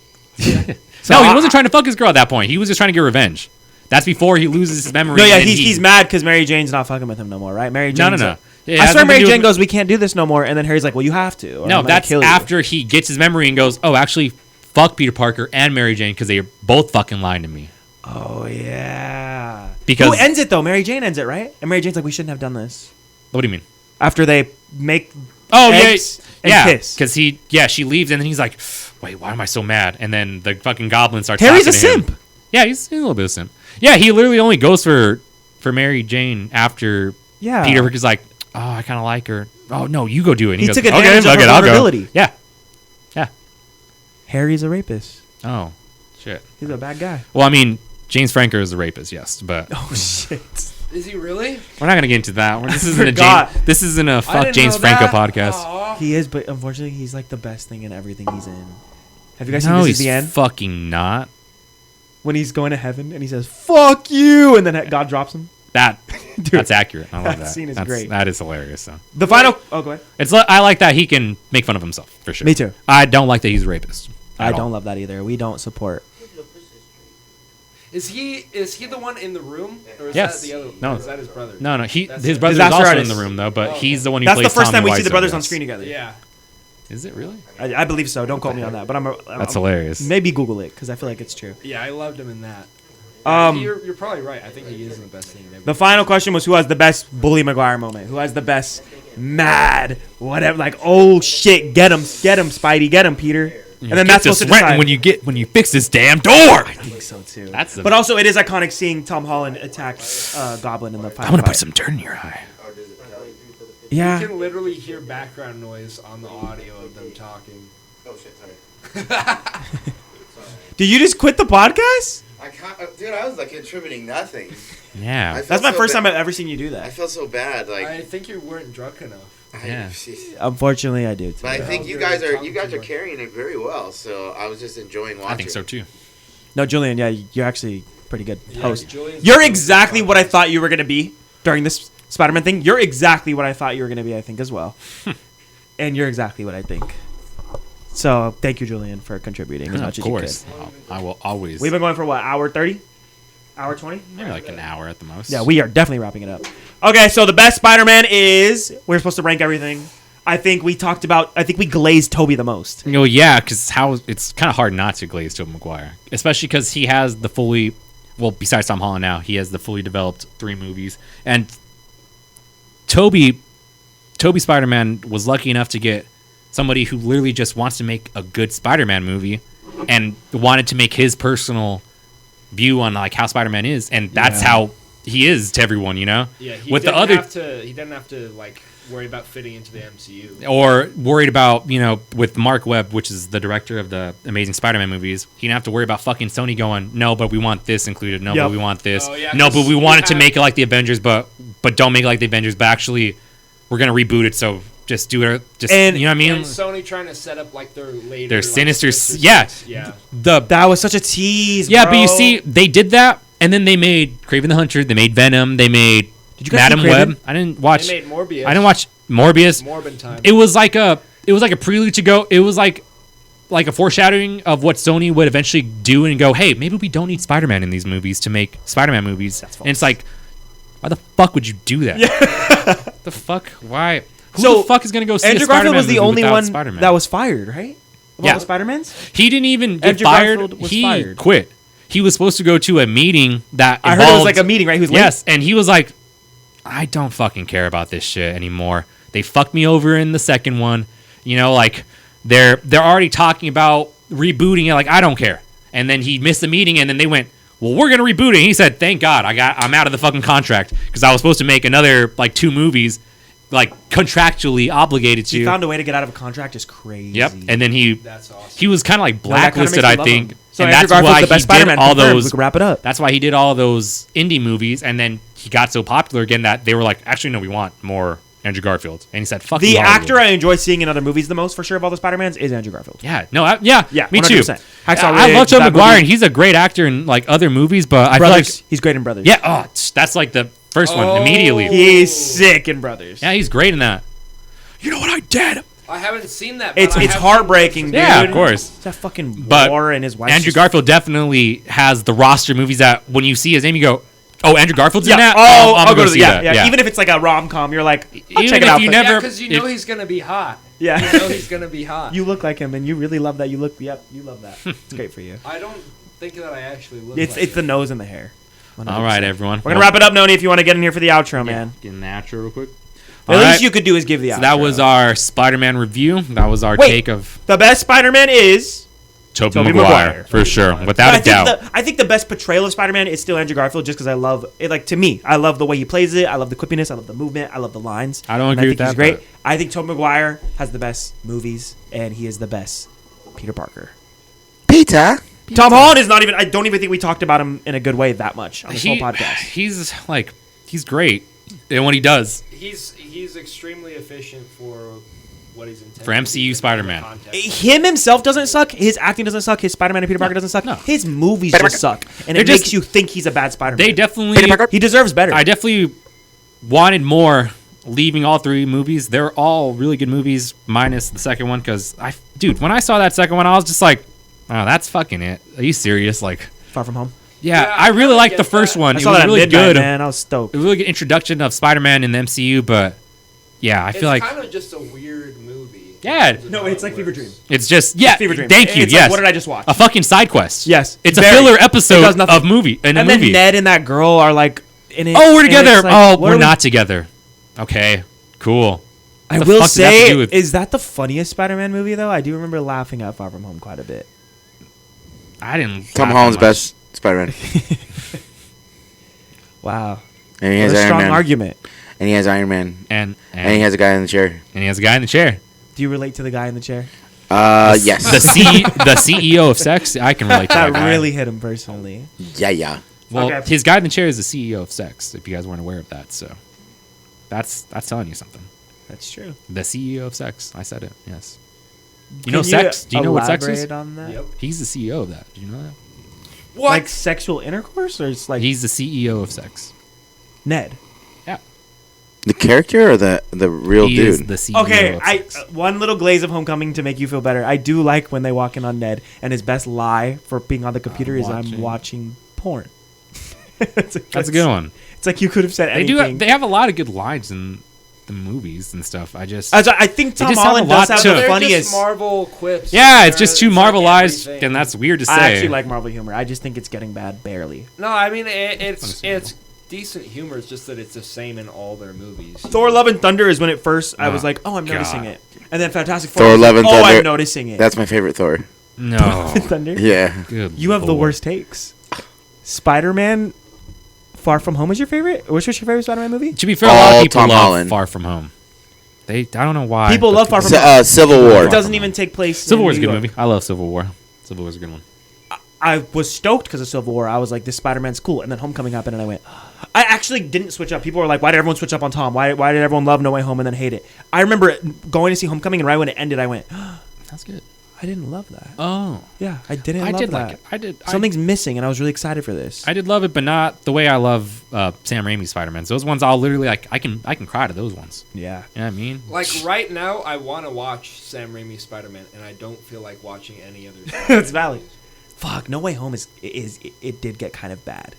No, he wasn't trying to fuck his girl at that point. He was just trying to get revenge. That's before he loses his memory. No, yeah, and he's mad because Mary Jane's not fucking with him no more, right? Mary Jane. No. It I has swear nothing to Mary do Jane with- goes, we can't do this no more. And then Harry's like, well, you have to. or No, I'm gonna that's kill you. after he gets his memory and goes, oh, actually, fuck Peter Parker and Mary Jane because they are both fucking lying to me. Oh, yeah. Because- Who ends it, though? Mary Jane ends it, right? And Mary Jane's like, we shouldn't have done this. What do you mean? After they make Oh, eggs and yeah. kiss. Because she leaves and then he's like, wait, why am I so mad? And then the fucking goblin starts Harry's a talking to him. simp. Yeah, he's a little bit of a simp. Yeah, he literally only goes for Mary Jane after Yeah. Peter Parker's like, oh, I kind of like her. Oh, no, you go do it. And He goes, took advantage of fuck her it, I'll go. vulnerability. Yeah. Harry's a rapist. Oh, shit. He's a bad guy. Well, I mean, James Franco is the rapist, yes, but Oh, shit. Is he really? we're not gonna get into that. forgot. This isn't a I fuck didn't James know Franco that. podcast. Aw. He is, but unfortunately, he's like the best thing in everything he's in. Have you guys seen No, This he's Is the End? fucking not. When he's going to heaven and he says, fuck you, and then God drops him? That Dude, that's accurate. I love that that. scene is That's- great. That is hilarious. So. The final... Oh, go ahead. I like that he can make fun of himself for sure. Me too. I don't like that he's a rapist. I at all. don't love that either. We don't support. Is he the one in the room, or is Yes. that the other? No. Or is that his brother? No, That's his it. brother is Disaster also artist. in the room though, but Oh. he's the one who That's the plays first Tommy time we see the Wiseau, brothers on yes. screen together. Yeah. Is it really? I believe so. Don't quote me on that. But That's hilarious. Maybe Google it because I feel like it's true. Yeah, I loved him in that. Um, You're probably right. I think he is the best thing in everything. The final question was who has the best Bully Maguire moment? Who has the best mad whatever? Like, oh shit, get him, Spidey, get him, Peter. And then that's supposed to decide. when you fix this damn door. I think so too. That's the- But also, it is iconic seeing Tom Holland attack Goblin in the final I'm gonna fight. put some dirt in your eye. Yeah. You can literally hear background noise on the audio of them talking. Oh shit, sorry. Did you just quit the podcast? Dude, I was like contributing nothing. Yeah. I That's my first time I've ever seen you do I that. felt so bad, like. I think you weren't drunk enough. Yeah. Unfortunately, I do. Too. But I think you Hell, guys you're are talking carrying it very well. So I was just enjoying watching. I think so too. No, Julian. Yeah, you're actually pretty good host. Julian's You're the exactly what I podcast. thought you were gonna be during this Spider-Man thing. You're exactly what I thought you were gonna be. I think as well. And you're exactly what I think. So thank you, Julian, for contributing as Yeah, much of as course. you could. I will always. We've been going for what, hour 30? Hour 20? maybe like an hour at the most. Yeah, we are definitely wrapping it up. Okay, so the best Spider-Man is we're supposed to rank everything. I think we glazed Toby the most. You know, yeah, because it's kind of hard not to glaze Tobey Maguire, especially because he has the fully, well, besides Tom Holland now, he has the fully developed 3 movies, and Toby Spider-Man was lucky enough to get somebody who literally just wants to make a good Spider-Man movie, and wanted to make his personal view on like how Spider-Man is, and that's how he is to everyone, you know. Yeah, he With the didn't other he didn't have to like worry about fitting into the MCU. or worried about, you know, with Mark Webb, which is the director of the Amazing Spider-Man movies, he didn't have to worry about fucking Sony going, no, but we want this included. No, Yep. but we want this. Oh, yeah, no, but 'cause we we wanted to have- make it like the Avengers, but don't make it like the Avengers. But actually, we're gonna reboot it, so just do it. Just And- you know what I mean? And Sony trying to set up like their later, Their like, Sinister Sinister yeah. Six. Yeah. That was such a tease, Yeah, bro. but you see, they did that, and then they made Kraven the Hunter. They made Venom. They made Did you guys Madam see Kraven? Web. I didn't watch. They made Morbius. I didn't watch Morbius. Morbin time. It was like a prelude to go. It was like a foreshadowing of what Sony would eventually do and go, hey, maybe we don't need Spider-Man in these movies to make Spider-Man movies. That's And it's like, why the fuck would you do that? The fuck? Why? Who So, the fuck is gonna go see Andrew a Spider-Man Garfield was the movie only without one Spider-Man? that was fired, right? Of Yeah. all the Spider-Mans? He didn't even get Andrew fired. Garfield was He fired. quit. He was supposed to go to a meeting that I heard it was involved- like a meeting, right? He was late. Yes, and he was like, I don't fucking care about this shit anymore. They fucked me over in the second one. You know, like they're already talking about rebooting it. Like, I don't care. And then he missed the meeting, and then they went, well, we're gonna reboot it. And he said, thank God, I'm out of the fucking contract because I was supposed to make another like 2 movies, like contractually obligated to. He found a way to get out of a contract is crazy. Yep. And then That's awesome. he was kind of like No, that kinda blacklisted, makes me I love think. him. So and Andrew that's Garfield's why the best he Spider-Man. did all confirmed. those. We can wrap it up. That's why he did all those indie movies, and then he got so popular again that they were like, actually, no, we want more Andrew Garfield, and he said, "Fuck The you, Hollywood." actor I enjoy seeing in other movies the most, for sure, of all the Spider-Mans is Andrew Garfield. Yeah, no, me 100%. too. Hacksaw I Ridge, love Tobey that Maguire, movie. and he's a great actor in like other movies, but I Brothers. feel like He's great in Brothers. yeah, that's like the first one immediately. He's sick in Brothers. Yeah, he's great in that. You know what I did? I haven't seen that. But It's I have seen heartbreaking, dude. Yeah, of course. It's that fucking But war and his wife. Andrew Garfield definitely has the roster of movies that when you see his name, you go, "Oh, Andrew Garfield's Yeah. in that." Oh, I'm I'll gonna go to see yeah, that. yeah. Even if it's like a rom-com, you're like, I'll Even check it if out. you but- never- Yeah, because you know he's gonna be hot. Yeah. You know he's gonna be hot. You look like him, and you really love that. You love that. It's great for you. I don't think that I actually look. It's like the him. nose and the hair. 100%. All right, everyone. We're gonna wrap it up, Noni. If you want to get in here for the outro, man. Get in the outro real quick. The least you could do is give the outro. So that was our Spider-Man review. That was our Wait. take of The best Spider-Man is. Tobey Maguire. Maguire, for sure, without a doubt. I think the best portrayal of Spider-Man is still Andrew Garfield, just because I love it. Like, to me, I love the way he plays it. I love the quippiness. I love the movement. I love the lines. I don't And agree think with he's that, great. but- I think Tobey Maguire has the best movies, and he is the best Peter Parker. Peter. Tom Holland is not even. I don't even think we talked about him in a good way that much on this whole podcast. He's great in what he does. He's extremely efficient for what he's intended For MCU Spider-Man. Him himself doesn't suck. His acting doesn't suck. His Spider-Man and Peter Parker doesn't suck. No. His movies Peter just suck, and They're it just- makes you think he's a bad Spider-Man. They definitely. Peter Parker. He deserves better. I definitely wanted more. Leaving all three movies, they're all really good movies, minus the second one. Because dude, when I saw that second one, I was just like, "Oh, that's fucking it." Are you serious? Like, Far From Home. yeah, Yeah, I I really kinda liked the get first that. one. I It saw was that at really midnight, good. man. I was stoked. A really good introduction of Spider-Man in the MCU, but yeah, I It's feel like kind of just a weird movie. Yeah. No, it's like Fever Dream. it's just Fever Dream. Thank you. It's Yes. like, what did I just watch? A fucking side quest. Yes, It's very. a filler It episode does nothing. of movie in a And movie. then Ned and that girl are like in it. Oh, we're and together. it's like, Oh, what we're are we- not together. Okay, cool. I The will fuck does that have to say, do with- is that the funniest Spider-Man movie though? I do remember laughing at Far From Home quite a bit. I didn't. Tom laugh Holland's that much. best Spider-Man. Wow, And he what has a Iron strong Man. argument. And he has Iron Man. and And he has a guy in the chair. a guy in the chair. Do you relate to the guy in the chair? Yes. The CEO of sex. I can relate to That that guy. really hit him personally. Yeah. Well, Okay. his guy in the chair is the CEO of sex. If you guys weren't aware of that, so that's telling you something. That's true. The CEO of sex. I said it. Yes. You Can know sex? Do you know what sex is? elaborate on that? Yep. He's the CEO of that. Do you know that? What? Like sexual intercourse, or it's like He's the CEO of sex. Ned. Yeah. The character or the real He dude? is the CEO Okay, of I sex. one little glaze of Homecoming to make you feel better. I do like when they walk in on Ned, and his best lie for being on the computer is I'm watching porn. That's a good one. It's like you could have said They anything. do. They have a lot of good lines in the movies and stuff. I think I think Tom just have Holland a lot does have to- the They're funniest. just Marvel quips. yeah, it's just too It's like Marvelized, everything. and that's weird to say. I actually like Marvel humor. I just think it's getting bad barely. No, I mean it's Understandable. decent humor. It's just that it's the same in all their movies. Thor: Love and Thunder is when at first I was Oh, like, oh, I'm noticing God. it, and then Fantastic Four. Thor: was like, Love and oh, Thunder. I'm noticing it. That's my favorite Thor. No. Thunder. Yeah. Good You have the Lord. worst takes. Spider-Man: Far From Home is your favorite? Which was your favorite Spider-Man movie? To be fair, a lot All of people Tom love Holland. Far From Home. I don't know why. People but love Far From Civil War. It doesn't even take place. Civil in War is a New good York. movie. I love Civil War. Civil War is a good one. I was stoked because of Civil War. I was like, this Spider-Man's cool. And then Homecoming happened, and I went, I actually didn't switch up. People were like, why did everyone switch up on Tom? Why did everyone love No Way Home and then hate it? I remember going to see Homecoming, and right when it ended, I went, That's good. I didn't love that. Oh, Yeah, I didn't I love did that. like it. I did. Something's missing, and I was really excited for this. I did love it, but not the way I love Sam Raimi's Spider-Man. Those ones, I'll literally like. I can cry to those ones. yeah. You know what I mean? Like right now, I want to watch Sam Raimi's Spider-Man, and I don't feel like watching any other. That's valid. Fuck, No Way Home it did get kind of bad.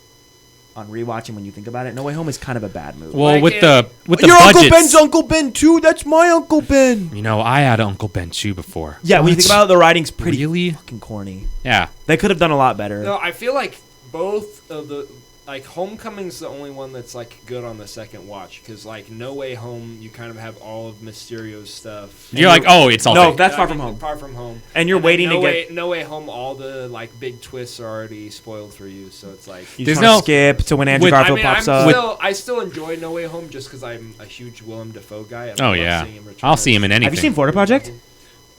On rewatching, when you think about it, No Way Home is kind of a bad movie. Well, Like with it- the Your Uncle budgets, Ben's Uncle Ben too. That's my Uncle Ben. you know, I had Uncle Ben too before. Yeah, when you think about it, the writing's pretty Really? fucking corny. Yeah, They could have done a lot better. No, I feel like both of the Homecoming's the only one that's like good on the second watch because like No Way Home, you kind of have all of Mysterio's stuff. you're like, oh, it's all No, fake. that's I Far mean, From Home. Far From Home. And you're then waiting to No get- Way, No Way Home. All the like big twists are already spoiled for you, so it's like. You There's just wanna no- skip to when Andrew with- Garfield I mean, pops up. I still enjoy No Way Home just because I'm a huge Willem Dafoe guy. I Oh love yeah, seeing him return I'll see him in as- anything. Have you seen Florida Project?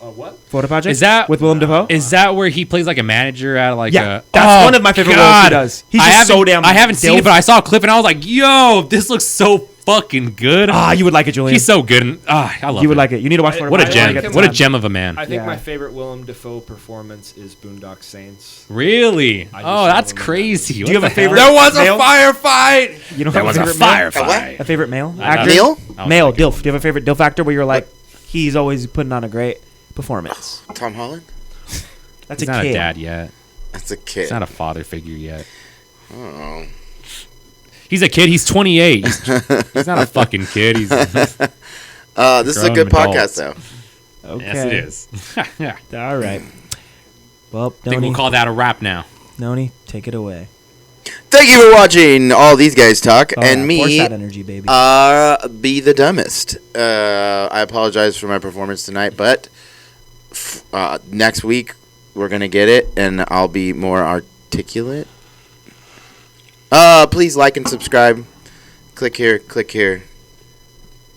What? Florida Project? Is that- with Willem Dafoe? Is that where he plays like a manager at like Yeah, a? that's Oh, one of my favorite roles he does. He's I just haven't- so damn I haven't seen dilf. it, but I saw a clip and I was like, "Yo, this looks so fucking good. Ah, you would like it, Julian. He's so good. I love You would him. like it. You need to watch I- What a I gem! like him. What a gem of a man. I think Yeah. my favorite Willem Dafoe performance is Boondock Saints. Really? I just Oh, love that's him in that crazy. Do you have a favorite? There was male? firefight. You don't There have was a a favorite male? firefight. A favorite male I- actor? Neil? Male DILF. Do you have a favorite DILF actor where you're like, he's always putting on a great performance? Tom Holland? That's He's a not kid. a dad yet. That's a kid. He's not a father figure yet. Oh. He's a kid. He's 28. He's not a fucking kid. He's This is a Grown good podcast, adults. though. Okay. yes, it is. I All right. Well, think we'll Noni, call that a wrap now. Noni, take it away. Thank you for watching all these guys talk, Oh, and yeah, force me that energy, baby. be the dumbest. I apologize for my performance tonight, but next week we're gonna get it, and I'll be more articulate. Please like and subscribe. Click here.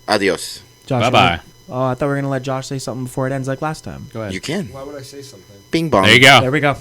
Adios. Josh, Bye bye. Oh, I thought we were going to let Josh say something before it ends like last time. Go ahead. You can. Why would I say something? Bing bong. There you go. There we go.